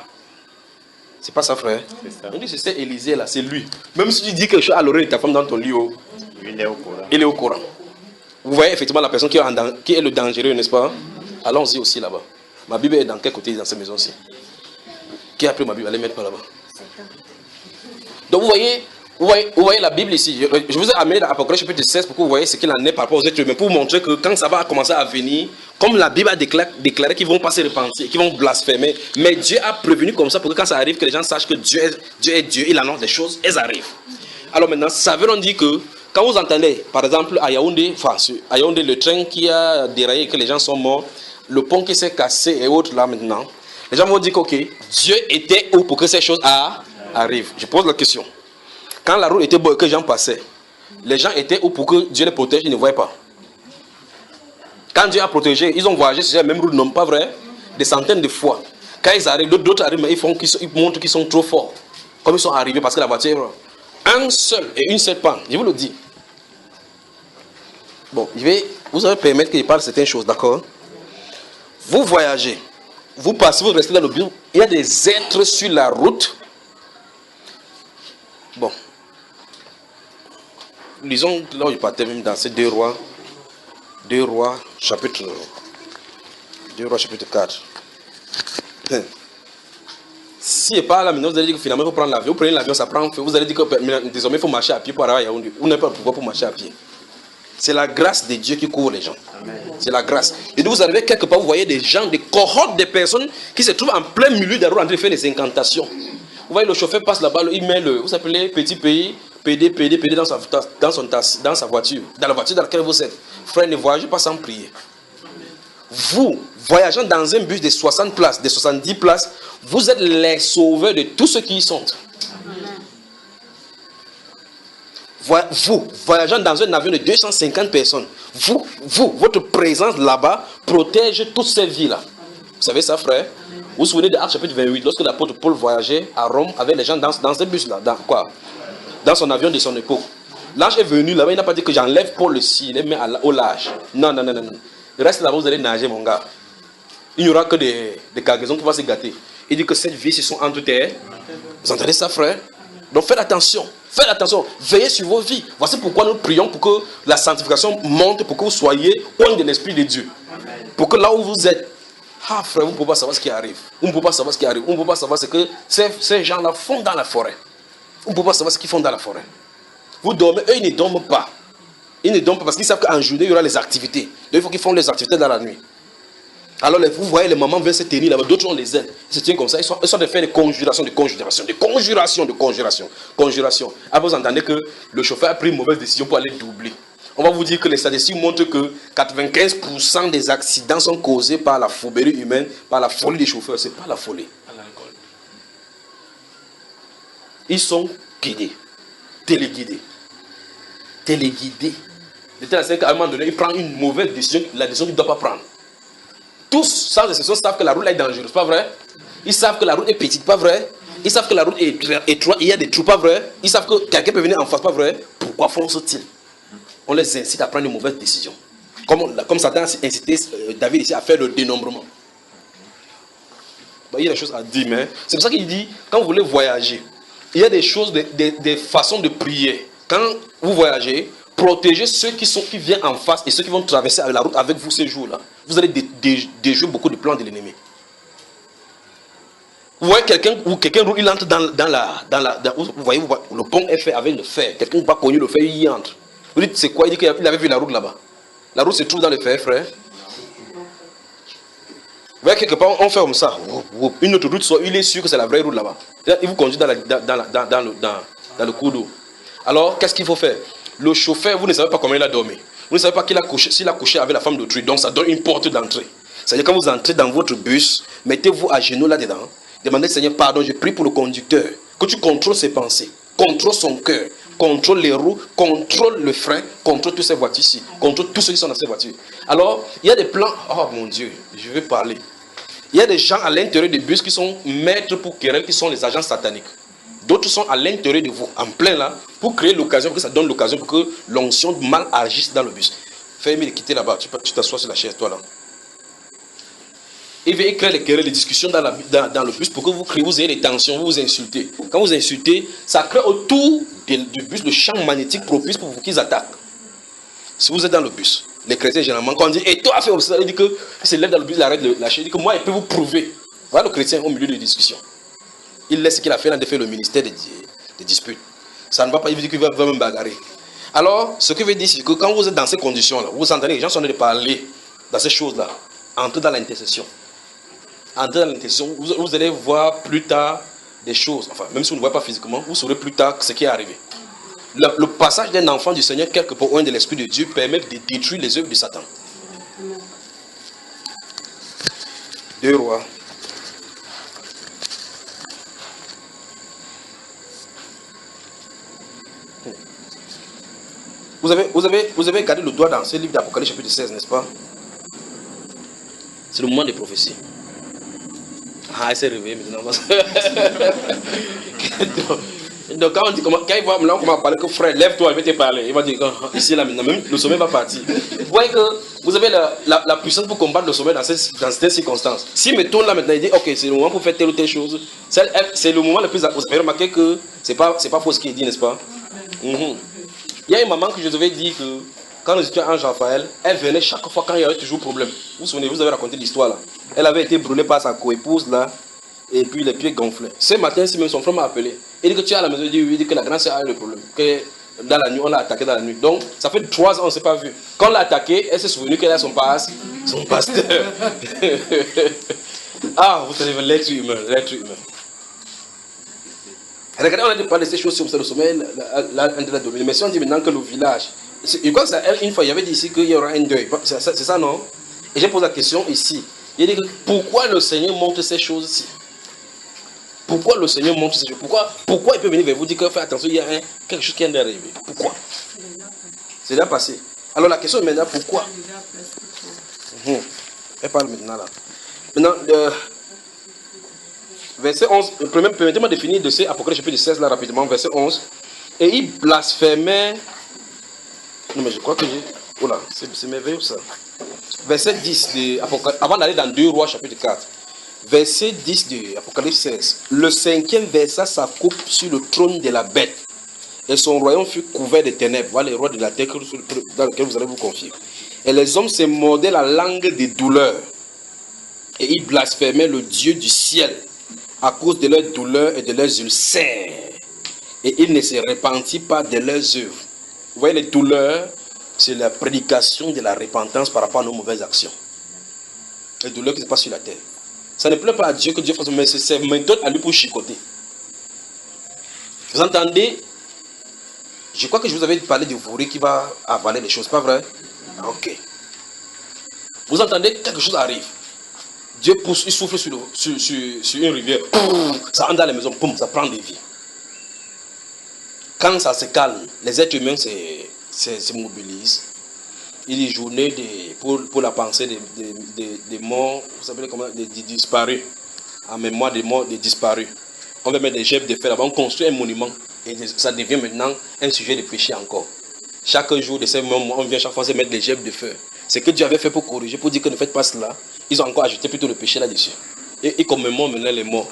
C'est pas ça, frère? C'est ça. On dit que c'est Élisée là, c'est lui. Même si tu dis quelque chose à l'oreille de ta femme dans ton lit,
il est au courant.
Il est au courant. Vous voyez effectivement la personne qui est le dangereux, n'est-ce pas? Allons-y aussi là-bas. Ma Bible est dans quel côté dans cette maison-ci? Qui a pris ma Bible? Allez mettre par là-bas. Donc vous voyez la Bible ici. Je vous ai amené dans Apocalypse chapitre 16 pour que vous voyez ce qu'il en est par rapport aux êtres humains. Pour vous montrer que quand ça va commencer à venir, comme la Bible a déclaré qu'ils vont pas se repentir, qu'ils vont blasphémer. Mais Dieu a prévenu comme ça pour que quand ça arrive, que les gens sachent que Dieu est Dieu. Il annonce des choses, elles arrivent. Alors maintenant, ça veut dire que quand vous entendez, par exemple, à Yaoundé, le train qui a déraillé et que les gens sont morts, le pont qui s'est cassé et autres là maintenant, les gens vont dire que ok, Dieu était où pour que ces choses arrivent. Je pose la question. Quand la route était bonne et que les gens passaient, les gens étaient où pour que Dieu les protège, ils ne voyaient pas. Quand Dieu a protégé, ils ont voyagé sur la même route, non pas vrai? Des centaines de fois. Quand ils arrivent, d'autres arrivent, mais ils montrent qu'ils sont trop forts. Comme ils sont arrivés parce que la voiture, un seul et une seule panne, je vous le dis. Bon, vous allez permettre que je parle de certaines choses, d'accord? Vous voyagez, vous passez, vous restez dans le bureau, il y a des êtres sur la route. Bon. Lisons, là où je partais même dans ces 2 rois chapitre 4. Si et pas là, maintenant vous allez dire que finalement il faut prendre l'avion, vous prenez l'avion, ça prend feu, vous allez dire que désormais il faut marcher à pied pour arriver à Yaoundé. Vous n'avez pas pourquoi pour marcher à pied. C'est la grâce de Dieu qui couvre les gens. C'est la grâce. Et donc vous arrivez quelque part, vous voyez des gens, des cohortes de personnes qui se trouvent en plein milieu de la route en train de faire des incantations. Vous voyez, le chauffeur passe là-bas, il met le, vous appelez petit pays, PD dans sa voiture, dans la voiture dans laquelle vous êtes. Frère, ne voyagez pas sans prier. Vous, voyageant dans un bus de 60 places, de 70 places, vous êtes les sauveurs de tous ceux qui y sont. Vous, voyageant dans un avion de 250 personnes, votre présence là-bas protège toutes ces vies-là. Vous savez ça, frère? Vous vous souvenez de Actes chapitre 28, lorsque l'apôtre Paul voyageait à Rome avec les gens dans ce bus-là, dans son avion de son époque. L'ange est venu là-bas, il n'a pas dit que j'enlève Paul ici, il les met au large. Non. Reste là-bas, vous allez nager, mon gars. Il n'y aura que des cargaisons qui vont se gâter. Il dit que cette vie, ce sont entre terres. Vous entendez ça, frère? Donc faites attention. Faites attention. Veillez sur vos vies. Voici pourquoi nous prions pour que la sanctification monte, pour que vous soyez loin de l'Esprit de Dieu. Pour que là où vous êtes, frère, vous ne pouvez pas savoir ce qui arrive. Vous ne pouvez pas savoir ce qui arrive. Vous ne pouvez pas savoir ce que ces gens-là font dans la forêt. Vous ne pouvez pas savoir ce qu'ils font dans la forêt. Vous dormez, eux, ils ne dorment pas. Ils ne dorment pas parce qu'ils savent qu'en journée, il y aura les activités. Donc il faut qu'ils font les activités dans la nuit. Alors vous voyez, les mamans veulent se tenir là-bas, d'autres ont les ailes. Ils se tiennent comme ça, ils sont en train de faire des conjurations. Après vous entendez que le chauffeur a pris une mauvaise décision pour aller doubler. On va vous dire que les statistiques montrent que 95% des accidents sont causés par la fourberie humaine, par la folie des chauffeurs. Ce n'est pas la folie. Ils sont guidés, téléguidés. De telle sorte qu'à un moment donné, il prend une mauvaise décision, la décision qu'il ne doit pas prendre. Tous, sans exception, savent que la route est dangereuse, pas vrai? Ils savent que la route est petite, pas vrai? Ils savent que la route est étroite, il y a des trous, pas vrai? Ils savent que quelqu'un peut venir en face, pas vrai? Pourquoi foncent-ils? On les incite à prendre une mauvaise décision. Comme Satan a incité David ici à faire le dénombrement. Il y a des choses à dire, mais c'est pour ça qu'il dit, quand vous voulez voyager, il y a des choses, des façons de prier. Quand vous voyagez, protégez ceux qui viennent en face et ceux qui vont traverser la route avec vous ces jours-là. Vous allez déjouer beaucoup de plans de l'ennemi. Vous voyez quelqu'un roule, il entre vous voyez, le pont est fait avec le fer. Quelqu'un va cogner le fer, il y entre. Vous dites, c'est quoi? Il dit qu'il avait vu la route là-bas. La route se trouve dans le fer, frère. Vous voyez, quelque part, on fait comme ça. Une autre route, il est sûr que c'est la vraie route là-bas. Il vous conduit dans le cours d'eau. Alors, qu'est-ce qu'il faut faire? Le chauffeur, vous ne savez pas comment il a dormi. Vous ne savez pas s'il a couché avec la femme d'autrui. Donc, ça donne une porte d'entrée. C'est-à-dire, quand vous entrez dans votre bus, mettez-vous à genoux là-dedans. Demandez, Seigneur, pardon, je prie pour le conducteur. Que tu contrôles ses pensées. Contrôle son cœur. Contrôle les roues. Contrôle le frein. Contrôle toutes ces voitures-ci. Contrôle tous ceux qui sont dans ces voitures. Alors, il y a des plans. Oh mon Dieu, je vais parler. Il y a des gens à l'intérieur des bus qui sont maîtres pour querelle, qui sont les agents sataniques. D'autres sont à l'intérieur de vous, en plein là, pour créer l'occasion, pour que ça donne l'occasion pour que l'onction mal agisse dans le bus. Fais-moi de quitter là-bas, tu t'assois sur la chaise, toi là. Il va créer les querelles, les discussions dans le bus pour que vous ayez des tensions, vous insultez. Quand vous insultez, ça crée autour du bus le champ magnétique propice pour qu'ils attaquent. Si vous êtes dans le bus, les chrétiens généralement, quand on dit, et toi, fais ça, il dit que, il se lève dans le bus, il arrête de lâcher, il dit que moi, il peut vous prouver. Voilà le chrétien au milieu des discussions. Il laisse ce qu'il a fait, il a fait le ministère des disputes. Ça ne va pas, il veut dire qu'il va me bagarrer. Alors, ce que veut dire, c'est que quand vous êtes dans ces conditions-là, vous entendez les gens sont en train de parler dans ces choses-là, entrez dans l'intercession. Entrez dans l'intercession, vous allez voir plus tard des choses, enfin, même si vous ne voyez pas physiquement, vous saurez plus tard ce qui est arrivé. Le passage d'un enfant du Seigneur, quelque part, au loin de l'Esprit de Dieu, permet de détruire les œuvres de Satan. 2 Rois. Vous avez gardé le doigt dans ce livre d'Apocalypse chapitre 16, n'est-ce pas? C'est le moment des prophéties. Ah, il s'est réveillé maintenant. Donc quand il voit maintenant comment parler, que frère, lève-toi, il va te parler. Il va dire, ici là maintenant, même le sommet va partir. Vous voyez que vous avez la puissance pour combattre le sommet dans ces circonstances. S'il me tourne là maintenant, il dit, ok, c'est le moment pour faire telle ou telle chose. C'est le moment le plus... Vous avez remarqué que c'est pas faux ce qu'il dit, n'est-ce pas? Il y a une maman que je devais dire que quand nous étions Ange Raphaël, elle venait chaque fois quand il y avait toujours problème. Vous vous souvenez, vous avez raconté l'histoire là. Elle avait été brûlée par sa coépouse là, et puis les pieds gonflés. Ce matin, si même son frère m'a appelé, il dit que tu es à la maison, il dit que la grande sœur a eu le problème. Que dans la nuit, on l'a attaqué dans la nuit. Donc, ça fait 3 ans, on ne s'est pas vu. Quand on l'a attaqué, elle s'est souvenue qu'elle a son pasteur. Ah, vous savez, l'être humain, l'être humain. Regardez, on a parlé de ces choses sur le sommet, la dominer. Mais si on dit maintenant que le village, je crois que une fois, il y avait dit ici qu'il y aura un deuil. C'est ça, non? Et j'ai posé la question ici. Il dit que pourquoi le Seigneur montre ces choses-ci? Pourquoi le Seigneur montre ces choses? Pourquoi il peut venir vers vous dire que faites attention, il y a quelque chose qui vient d'arriver? Pourquoi? C'est déjà passé. Alors la question est maintenant, pourquoi? Elle parle maintenant là. Maintenant, verset 11, permettez-moi de finir de ces Apocalypse chapitre 16 là rapidement, verset 11. Et il blasphémait. Non mais je crois que j'ai. Oh là, c'est merveilleux ça. Verset 10 de Apocalypse, avant d'aller dans 2 Rois chapitre 4. Verset 10 de Apocalypse 16. Le 5e versa sa coupe sur le trône de la bête. Et son royaume fut couvert de ténèbres. Voilà les rois de la terre dans lesquels vous allez vous confier. Et les hommes se mordaient la langue des douleurs. Et ils blasphémaient le Dieu du ciel à cause de leurs douleurs et de leurs ulcères. Et ils ne se repentirent pas de leurs œuvres. Vous voyez, les douleurs, c'est la prédication de la repentance par rapport à nos mauvaises actions. Les douleurs qui se passent sur la terre. Ça ne plaît pas à Dieu que Dieu fasse, mais c'est sa méthode à lui pour chicoter. Vous entendez? Je crois que je vous avais parlé de Vouri qui va avaler les choses, pas vrai? Ok. Vous entendez, quelque chose arrive. Dieu pousse, il souffle sur une rivière. Ça entre dans les maisons, ça prend des vies. Quand ça se calme, les êtres humains se mobilisent. Il y a des journées pour la pensée des morts, vous savez comment, des disparus. En mémoire des morts, des disparus. On va mettre des gerbes de fer là-bas, on construit un monument. Et ça devient maintenant un sujet de péché encore. Chaque jour de ces moments, on vient chaque fois se mettre des gerbes de feu. Ce que Dieu avait fait pour corriger, pour dire que ne faites pas cela, ils ont encore ajouté plutôt le péché là-dessus. Et ils commémorent maintenant les morts.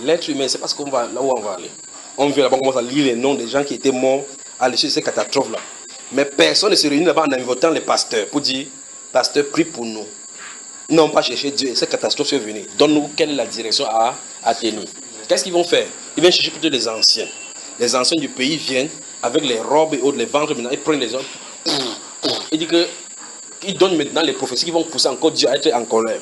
L'être humain, c'est parce qu'on va là où on va aller. On vient là-bas, on commence à lire les noms des gens qui étaient morts à l'issue de ces catastrophes-là. Mais personne ne se réunit là-bas en invoquant les pasteurs pour dire, pasteur, prie pour nous. Non, pas chercher Dieu. Ces catastrophes sont venues. Donne-nous quelle est la direction à tenir. Qu'est-ce qu'ils vont faire? Ils viennent chercher plutôt les anciens. Les anciens du pays viennent avec les robes et autres, les ventres, maintenant ils prennent les hommes. Il dit que il donne maintenant les prophéties qui vont pousser encore Dieu à être en colère.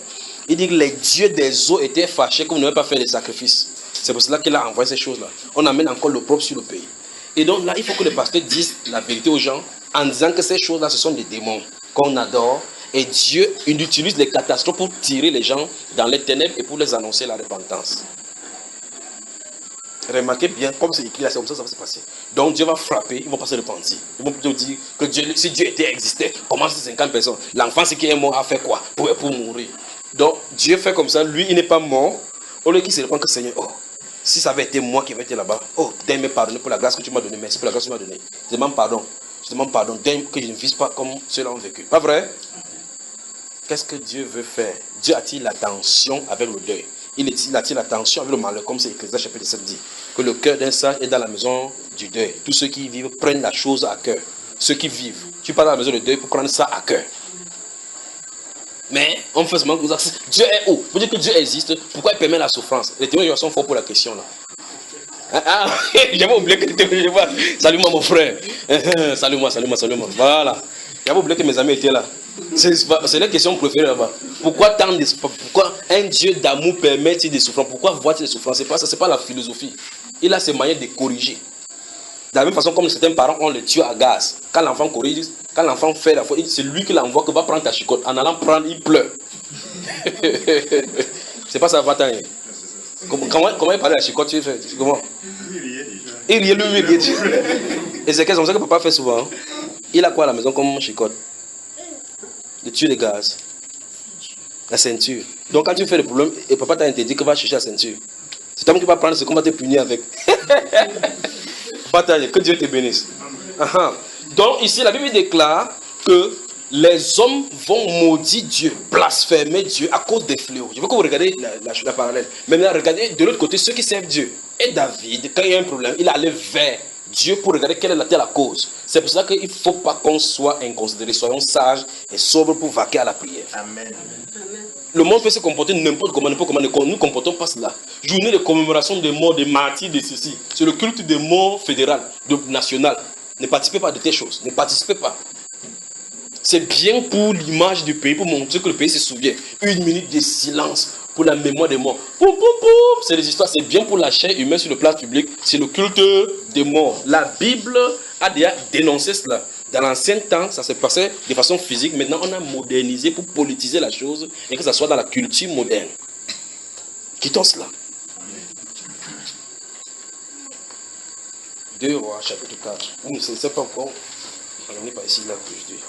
Il dit que les dieux des eaux étaient fâchés comme vous n'avez pas fait les sacrifices. C'est pour cela qu'il a envoyé ces choses-là. On amène encore le propre sur le pays. Et donc là, il faut que les pasteurs disent la vérité aux gens en disant que ces choses-là, ce sont des démons qu'on adore. Et Dieu il utilise les catastrophes pour tirer les gens dans les ténèbres et pour les annoncer la repentance. Remarquez bien, comme c'est écrit là, c'est comme ça que ça va se passer. Donc Dieu va frapper, ils vont pas se repentir. Ils vont plutôt dire que Dieu, si Dieu existait, comment ces 50 personnes? L'enfant, c'est qui est mort, a fait quoi pour mourir? Donc Dieu fait comme ça, lui, il n'est pas mort. Au lieu qu'il se répand que Seigneur, oh, si ça avait été moi qui avais été là-bas, oh, donne me pardonner pour la grâce que tu m'as donnée, merci pour la grâce que tu m'as donnée. Je demande pardon, donne que je ne vise pas comme ceux-là ont vécu. Pas vrai? Qu'est-ce que Dieu veut faire? Dieu attire l'attention avec le deuil. Il attire l'attention avec le malheur, comme c'est Ecclésiaste chapitre 7 dit. Que le cœur d'un sage est dans la maison du deuil. Tous ceux qui vivent prennent la chose à cœur. Ceux qui vivent, tu pars dans la maison du deuil pour prendre ça à cœur. Mais on fait seulement que Dieu est où? Pour dire que Dieu existe, pourquoi il permet la souffrance? Les témoins sont forts pour la question là. J'avais oublié que tu étais là. Salut-moi mon frère. Salut-moi. Voilà. J'avais oublié que mes amis étaient là. C'est la question préférée là-bas. Pourquoi un Dieu d'amour permet-il des souffrances? Pourquoi voit-il des souffrances? C'est pas ça, c'est pas la philosophie. Il a ses manières de corriger. De la même façon comme certains parents ont le tuyau à gaz. Quand l'enfant corrige, quand l'enfant fait la faute, c'est lui qui l'envoie que va prendre ta chicotte. En allant prendre, il pleure. C'est pas ça, va-t'en. Comment il parlait à la chicotte? Tu fais comment? Il riait lui. Et c'est comme ça que papa fait souvent. Il a quoi à la maison comme chicotte? Le tuyau de gaz. La ceinture. Donc quand tu fais le problème, et papa t'a interdit que va chercher la ceinture. C'est toi qui va prendre ce qu'on va te punir avec. Que Dieu te bénisse. Donc ici la Bible déclare que les hommes vont maudire Dieu, blasphémer Dieu à cause des fléaux. Je veux que vous regardiez la parallèle. Maintenant regardez de l'autre côté ceux qui servent Dieu. Et David, quand il y a un problème, il allait vers Dieu pour regarder quelle est la cause. C'est pour cela qu'il ne faut pas qu'on soit inconsidéré. Soyons sages et sobres pour vaquer à la prière. Amen. Le monde peut se comporter n'importe comment. Nous ne comportons pas cela. Journée de commémoration des morts, des martyrs, de ceci. C'est le culte des morts fédéral, national. Ne participez pas de telles choses. Ne participez pas. C'est bien pour l'image du pays, pour montrer que le pays se souvient. 1 minute de silence pour la mémoire des morts. Poum, poum, poum. C'est des histoires, c'est bien pour la chair humaine sur le plan public. C'est le culte des morts. La Bible a déjà dénoncé cela. Dans l'ancien temps, ça se passait de façon physique. Maintenant, on a modernisé pour politiser la chose et que ça soit dans la culture moderne. Quittons cela. 2 Rois, chapitre 4. Vous ne savez pas encore. On n'est pas ici, là, que je dis.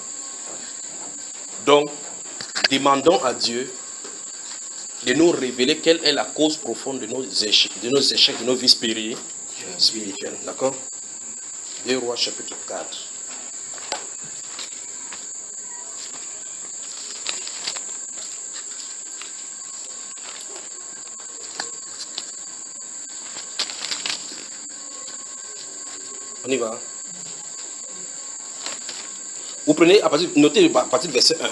Donc, demandons à Dieu de nous révéler quelle est la cause profonde de nos échecs, de nos vies spirituelles. D'accord? 2 Rois, chapitre 4. On y va. Vous prenez, notez à partir du verset 1.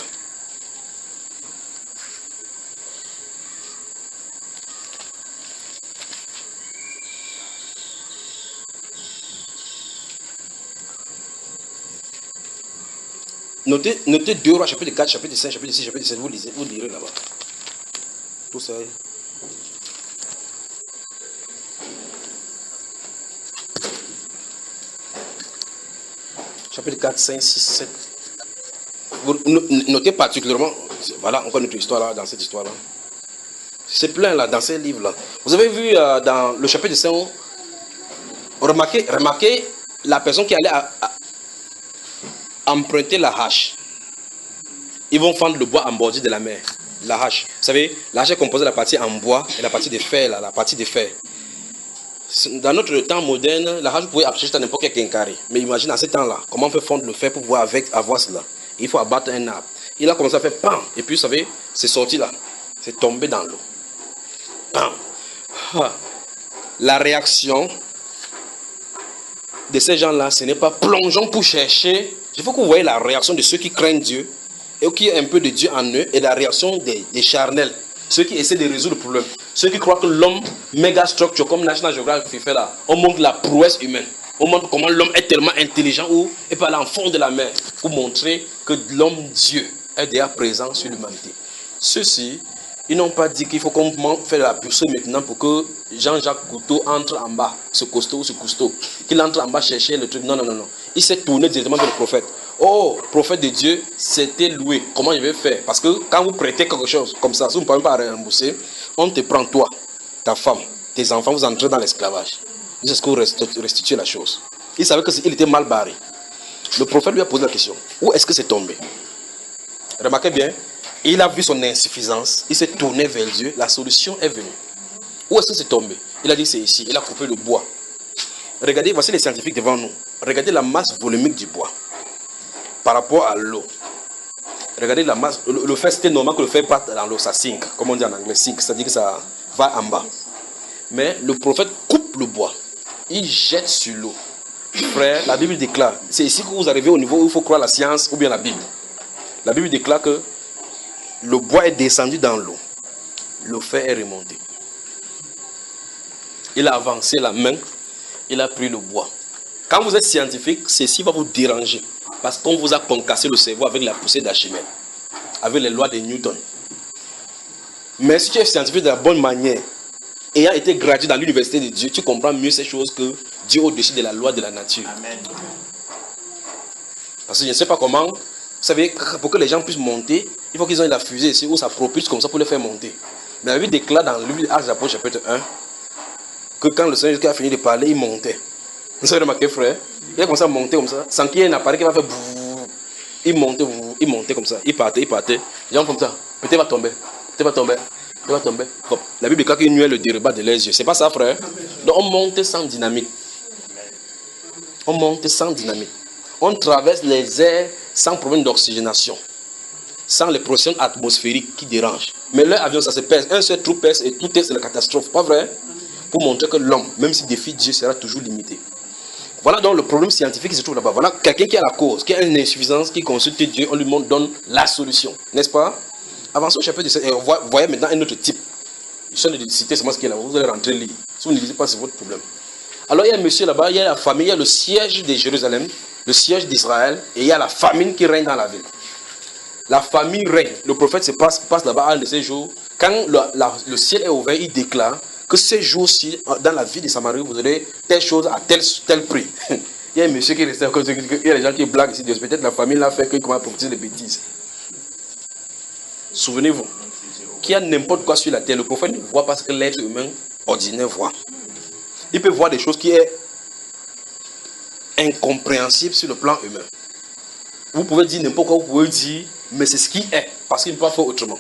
Notez 2 Rois, chapitre 4, chapitre 5, chapitre 6, chapitre 7. Vous lisez, vous lirez là-bas. Tout ça. Chapitre 4, 5, 6, 7. Vous notez particulièrement, voilà encore notre histoire là, dans cette histoire-là. C'est plein là, dans ces livres-là. Vous avez vu dans le chapitre 5, remarquez la personne qui allait emprunter la hache. Ils vont fendre le bois en bordure de la mer. La hache. Vous savez, la hache est composée de la partie en bois et la partie de fer, là, la partie de fer. Dans notre temps moderne, la hache, vous pouvez acheter n'importe quel quincaillerie. Mais imagine à ce temps-là, comment on fait fondre le fer pour pouvoir avoir cela. Il faut abattre un arbre. Il a commencé à faire pam. Et puis, vous savez, c'est sorti là. C'est tombé dans l'eau. Pam. La réaction de ces gens-là, ce n'est pas plongeons pour chercher. Il faut que vous voyez la réaction de ceux qui craignent Dieu et qui ont un peu de Dieu en eux et la réaction des charnels. Ceux qui essaient de résoudre le problème. Ceux qui croient que l'homme méga structure comme National Geographic fait là, on montre la prouesse humaine. On montre comment l'homme est tellement intelligent ou est pas là en fond de la mer pour montrer que l'homme Dieu est déjà présent sur l'humanité. Ceux-ci, ils n'ont pas dit qu'il faut qu'on fasse la poursuite maintenant pour que Jean-Jacques Cousteau entre en bas, ce costaud ou ce cousteau, qu'il entre en bas chercher le truc. Non, non, non, non. Il s'est tourné directement vers le prophète. Oh, prophète de Dieu, c'était loué. Comment je vais faire? Parce que quand vous prêtez quelque chose comme ça, si vous ne pouvez pas rembourser, on te prend toi, ta femme, tes enfants, vous entrez dans l'esclavage. C'est ce que vous restituez la chose. Il savait qu'il était mal barré. Le prophète lui a posé la question. Où est-ce que c'est tombé? Remarquez bien, il a vu son insuffisance, il s'est tourné vers Dieu, la solution est venue. Où est-ce que c'est tombé? Il a dit c'est ici, il a coupé le bois. Regardez, voici les scientifiques devant nous. Regardez la masse volumique du bois par rapport à l'eau. Regardez la masse, le fer c'était normal que le fer parte dans l'eau, ça sink, comme on dit en anglais, sink, c'est-à-dire que ça va en bas. Mais le prophète coupe le bois, il jette sur l'eau. Frère, la Bible déclare, c'est ici que vous arrivez au niveau où il faut croire la science ou bien la Bible. La Bible déclare que le bois est descendu dans l'eau, le fer est remonté. Il a avancé la main, il a pris le bois. Quand vous êtes scientifique, ceci va vous déranger. Parce qu'on vous a concassé le cerveau avec la poussée d'Archimède, avec les lois de Newton. Mais si tu es scientifique de la bonne manière, ayant été gradué dans l'université de Dieu, tu comprends mieux ces choses que Dieu au-dessus de la loi de la nature. Amen. Parce que je ne sais pas comment, vous savez, pour que les gens puissent monter, il faut qu'ils aient la fusée ici où ça propulse comme ça pour les faire monter. Mais la Bible déclare dans le livre d'Actes des Apôtres chapitre 1 que quand le Seigneur a fini de parler, il montait. Vous avez remarqué, frère? Il a commencé à monter comme ça, sans qu'il y ait un appareil qui va faire bouh. Il montait comme ça. Il partait. Les gens comme ça. Peut-être va tomber. Bon, la Bible dit qu'il nuait le dérebat de leurs yeux. C'est pas ça, frère. Donc on monte sans dynamique. On traverse les airs sans problème d'oxygénation. Sans les pressions atmosphériques qui dérangent. Mais leur avion, ça se pèse. Un seul trou pèse et tout est la catastrophe. Pas vrai? Pour montrer que l'homme, même s'il défie Dieu, sera toujours limité. Voilà donc le problème scientifique qui se trouve là-bas. Voilà quelqu'un qui a la cause, qui a une insuffisance, qui consulte Dieu, on lui donne la solution. N'est-ce pas? Avancez au chapitre 17 et voyez maintenant un autre type. Je suis en train de citer seulement ce qui est là. Vous allez rentrer lire. Si vous ne lisez pas, c'est votre problème. Alors il y a un monsieur là-bas, il y a la famille, il y a le siège de Jérusalem, le siège d'Israël, et il y a la famine qui règne dans la ville. La famille règne. Le prophète passe là-bas un de ces jours. Quand le ciel est ouvert, il déclare que ces jours-ci, dans la ville de Samarie, vous aurez telle chose à tel prix. Il y a un monsieur qui est resté à côté, il y a des gens qui blaguent ici, peut-être la famille l'a fait qu'il commence à profiter des bêtises. Souvenez-vous, qu'il y a n'importe quoi sur la terre, le prophète ne voit pas ce que l'être humain ordinaire voit. Il peut voir des choses qui sont incompréhensibles sur le plan humain. Vous pouvez dire n'importe quoi, vous pouvez dire, mais c'est ce qui est, parce qu'il ne peut pas faire autrement.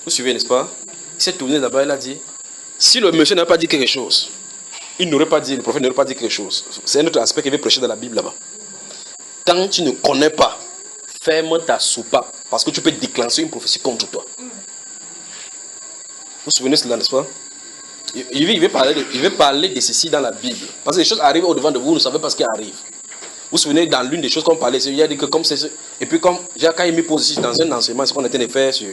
Vous suivez, n'est-ce pas? Il s'est tourné là-bas, il a dit, si le monsieur n'a pas dit quelque chose, il n'aurait pas dit, le prophète n'aurait pas dit quelque chose. C'est un autre aspect qu'il veut prêcher dans la Bible là-bas. Quand tu ne connais pas, ferme ta soupape, parce que tu peux déclencher une prophétie contre toi. Vous vous souvenez de cela, n'est-ce pas? Il veut parler de ceci dans la Bible. Parce que les choses arrivent au-devant de vous, vous ne savez pas ce qui arrive. Vous vous souvenez, dans l'une des choses qu'on parlait, il a dit que comme c'est... Et puis comme Jacques a mis position dans un enseignement, ce qu'on était de faire sur...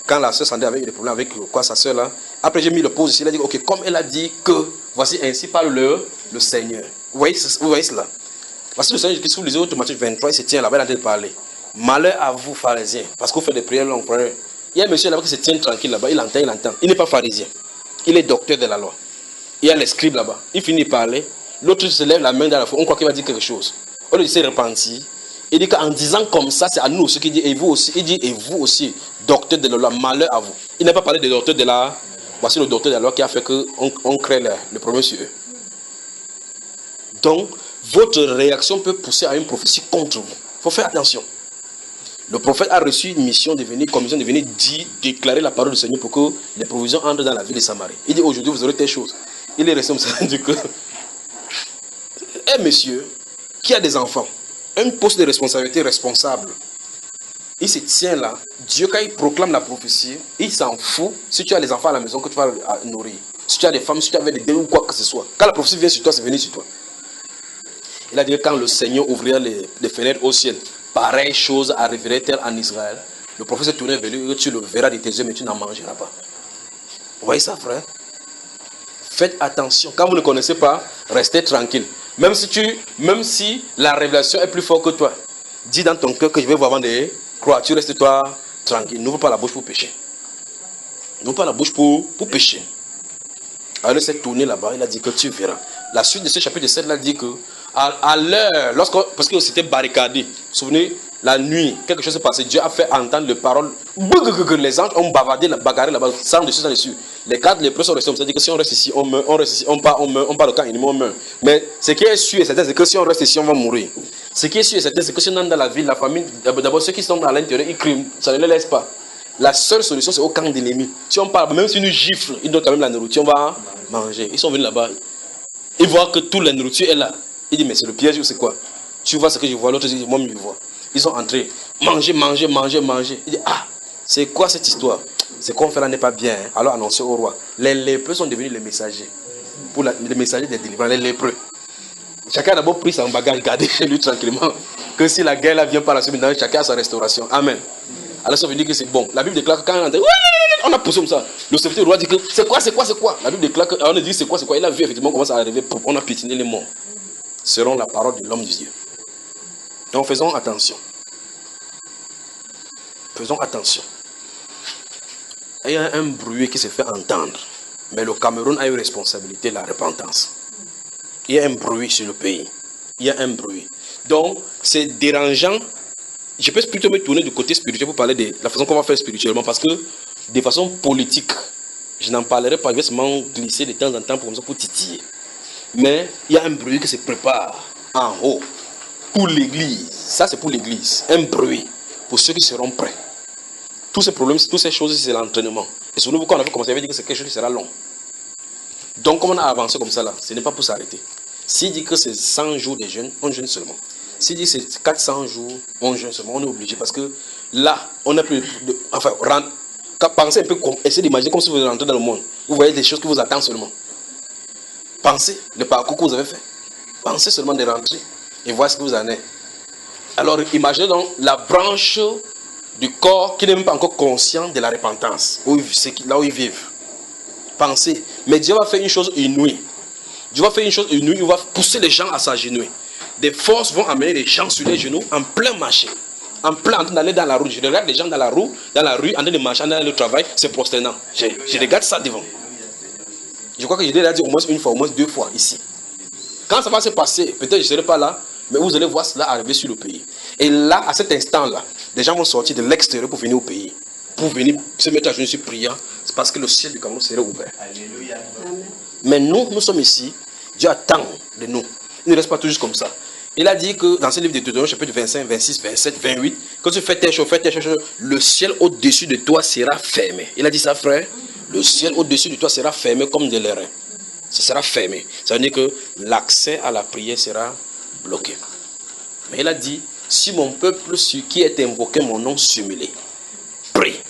quand la soeur Sandé avait eu des problèmes avec sa soeur là, après j'ai mis le pause ici, il a dit ok, comme elle a dit que voici ainsi parle le Seigneur. Vous voyez cela? Parce que le Seigneur, qu'est-ce que vous lisez au Matthieu 23, il se tient là-bas, il est en train de parler. Malheur à vous, pharisiens, parce que vous faites des prières longues. Il y a un monsieur là-bas qui se tient tranquille là-bas, il entend. Il n'est pas pharisien, il est docteur de la loi. Il y a les scribes là-bas, il finit de parler, l'autre se lève la main dans la foule, on croit qu'il va dire quelque chose. On lui dit c'est repenti. Il dit qu'en disant comme ça, c'est à nous aussi qu'il dit, et vous aussi, il dit, et vous aussi, docteur de la loi, malheur à vous. Il n'a pas parlé des docteurs de la... Voici le docteur de la loi qui a fait qu'on crée le problème sur eux. Donc, votre réaction peut pousser à une prophétie contre vous. Il faut faire attention. Le prophète a reçu une mission de venir, commission de venir déclarer la parole du Seigneur pour que les provisions entrent dans la ville de Samarie. Il dit, aujourd'hui, vous aurez telle chose. Il est resté comme ça, il dit que... Un monsieur qui a des enfants, un poste de responsabilité responsable, il se tient là. Dieu, quand il proclame la prophétie, il s'en fout si tu as les enfants à la maison que tu vas nourrir. Si tu as des femmes, si tu avais des dés ou quoi que ce soit. Quand la prophétie vient sur toi, c'est venu sur toi. Il a dit que quand le Seigneur ouvrira les fenêtres au ciel, pareille chose arriverait-elle en Israël. Le prophète s'est tourné vers lui, tu le verras de tes yeux, mais tu n'en mangeras pas. Vous voyez ça, frère? Faites attention. Quand vous ne connaissez pas, restez tranquille. Même si la révélation est plus forte que toi, dis dans ton cœur que je vais vous avant de croire. Tu restes toi tranquille. N'ouvre pas la bouche pour pécher. N'ouvre pas la bouche pour pécher. Alors il s'est tourné là-bas, il a dit que tu verras. La suite de ce chapitre 7, il a dit que à l'heure, parce que c'était barricadé, vous vous souvenez, la nuit, quelque chose s'est passé. Dieu a fait entendre les paroles. Les anges ont bavaré, bagarré là-bas, sans dessus. Les cadres, les prêtres sont restés. C'est-à-dire que si on reste ici, on meurt. On reste ici, on part au camp ennemi, on meurt. Mais ce qui est sûr et certain, c'est que si on reste ici, on va mourir. Ce qui est sûr et certain, c'est que si on est dans la ville, la famille, d'abord ceux qui sont à l'intérieur, ils crient, ça ne les laisse pas. La seule solution, c'est au camp d'ennemi. Si on parle, même si nous gifle, ils donnent quand même la nourriture, on va manger. Ils sont venus là-bas. Ils voient que toute la nourriture est là. Ils disent, mais c'est le piège ou c'est quoi? Tu vois ce que je vois, l'autre dit, moi je vois. Ils sont entrés, manger. Il dit, ah, c'est quoi cette histoire? Ce qu'on fait là n'est pas bien. Hein? Alors annoncez au roi. Les lépreux sont devenus les messagers. Les messagers des délivrants, les lépreux. Chacun a d'abord pris son bagage, gardé chez lui tranquillement. Que si la guerre là vient par la suite, chacun a sa restauration. Amen. Alors ça veut dire que c'est bon. La Bible déclare que quand on a poussé comme ça, le serviteur du roi dit que c'est quoi? La Bible déclare que, on a dit c'est quoi? Il a vu effectivement comment ça arrivait. On a piétiné les morts. Selon la parole de l'homme de Dieu. Donc faisons attention. Faisons attention. Il y a un bruit qui se fait entendre. Mais le Cameroun a une responsabilité, la repentance. Il y a un bruit sur le pays. Il y a un bruit. Donc, c'est dérangeant. Je peux plutôt me tourner du côté spirituel pour parler de la façon qu'on va faire spirituellement. Parce que, de façon politique, je n'en parlerai pas. Je vais seulement glisser de temps en temps pour titiller. Mais il y a un bruit qui se prépare en haut. Pour l'église. Ça, c'est pour l'église. Un bruit. Pour ceux qui seront prêts. Tous ces problèmes, toutes ces choses, c'est l'entraînement. Et souvenez-vous, quand on avait commencé, on avait dit que c'est quelque chose qui sera long. Donc, comme on a avancé comme ça, là, ce n'est pas pour s'arrêter. S'il dit que c'est 100 jours de jeûne, on jeûne seulement. S'il dit que c'est 400 jours, on jeûne seulement. On est obligé parce que là, on n'a plus de... Enfin, pensez un peu, essayez d'imaginer comme si vous rentrez dans le monde. Vous voyez des choses qui vous attendent seulement. Pensez le parcours que vous avez fait. Pensez seulement de rentrer et voir ce que vous en êtes. Alors, imaginez donc la branche du corps qui n'est même pas encore conscient de la repentance, là où ils vivent. penser. Mais Dieu va faire une chose inouïe. Dieu va faire une chose inouïe, il va pousser les gens à s'agenouiller. Des forces vont amener les gens sur les genoux en plein marché. En plein en train d'aller dans la rue. Je regarde les gens dans la rue, en train de marcher, en train d'aller au travail, c'est prosternant. Je regarde ça devant. Je crois que je l'ai déjà dit au moins une fois, au moins 2 fois ici. Quand ça va se passer, peut-être je ne serai pas là, mais vous allez voir cela arriver sur le pays. Et là, à cet instant-là, les gens vont sortir de l'extérieur pour venir au pays. Pour venir se mettre à genoux sur priant. C'est parce que le ciel du Cameroun serait ouvert. Alléluia. Mais nous sommes ici. Dieu attend de nous. Il ne reste pas toujours comme ça. Il a dit que dans ce livre de Deutéronome, chapitre 25, 26, 27, 28, quand tu fais tes choses, le ciel au-dessus de toi sera fermé. Il a dit ça, frère. Le ciel au-dessus de toi sera fermé comme de l'airain. Ce sera fermé. Ça veut dire que l'accès à la prière sera bloqué. Mais il a dit, si mon peuple qui est invoqué mon nom s'humilie, prie,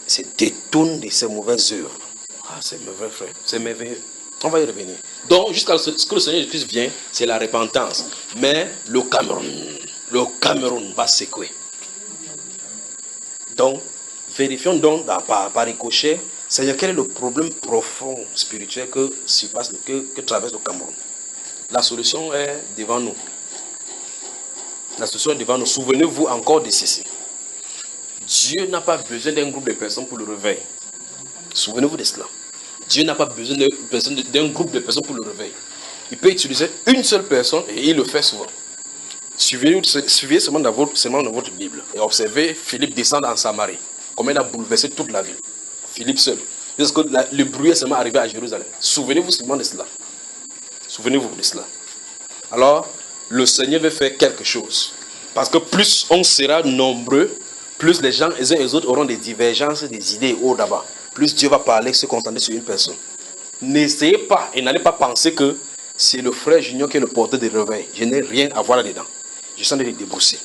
se détourne de ses mauvaises œuvres. Ah, c'est mauvais, frère. C'est merveilleux. On va y revenir. Donc, jusqu'à ce que le Seigneur Jésus vienne, c'est la repentance. Mais le Cameroun va secouer. Donc, vérifions donc par ricochet, Seigneur, quel est le problème profond spirituel que traverse le Cameroun. La solution est devant nous. La solution est devant nous. Souvenez-vous encore de ceci. Dieu n'a pas besoin d'un groupe de personnes pour le réveil. Souvenez-vous de cela. Dieu n'a pas besoin d'un groupe de personnes pour le réveil. Il peut utiliser une seule personne et il le fait souvent. Suivez seulement dans votre Bible et observez Philippe descendre en Samarie. Comment il a bouleversé toute la ville. Philippe seul. Parce que le bruit est seulement arrivé à Jérusalem. Souvenez-vous seulement de cela. Souvenez-vous de cela. Alors, le Seigneur veut faire quelque chose. Parce que plus on sera nombreux, plus les gens les uns et les autres auront des divergences, des idées haut d'abord. Plus Dieu va parler, se concentrer sur une personne. N'essayez pas et n'allez pas penser que c'est le frère Junior qui est le porteur de réveil. Je n'ai rien à voir là-dedans. Je suis en train de les débrousser.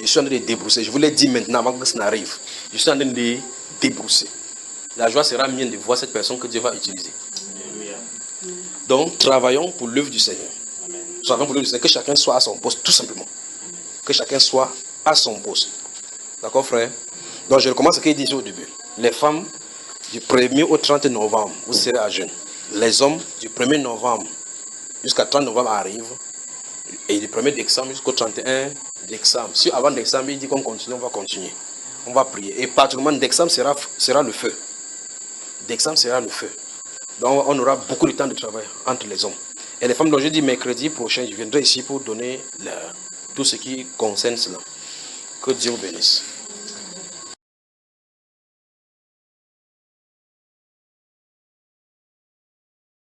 Je suis en train de les débrousser. Je vous l'ai dit maintenant avant que ça n'arrive. Je suis en train de les débrousser. La joie sera mienne de voir cette personne que Dieu va utiliser. Donc, travaillons pour l'œuvre du Seigneur. Travaillons pour l'œuvre du Seigneur. Que chacun soit à son poste, tout simplement. Que chacun soit à son poste. D'accord, frère? Donc, je recommence ce qu'il disait au début. Les femmes, du 1er au 30 novembre, vous serez à jeûne. Les hommes, du 1er novembre jusqu'à 30 novembre arrivent. Et du 1er décembre jusqu'au 31 décembre. Si avant décembre, il dit qu'on continue, on va continuer. On va prier. Et particulièrement, décembre sera le feu. Décembre sera le feu. Donc, on aura beaucoup de temps de travail entre les hommes. Et les femmes, donc je dis mercredi prochain, je viendrai ici pour donner tout ce qui concerne cela. Que Dieu vous bénisse.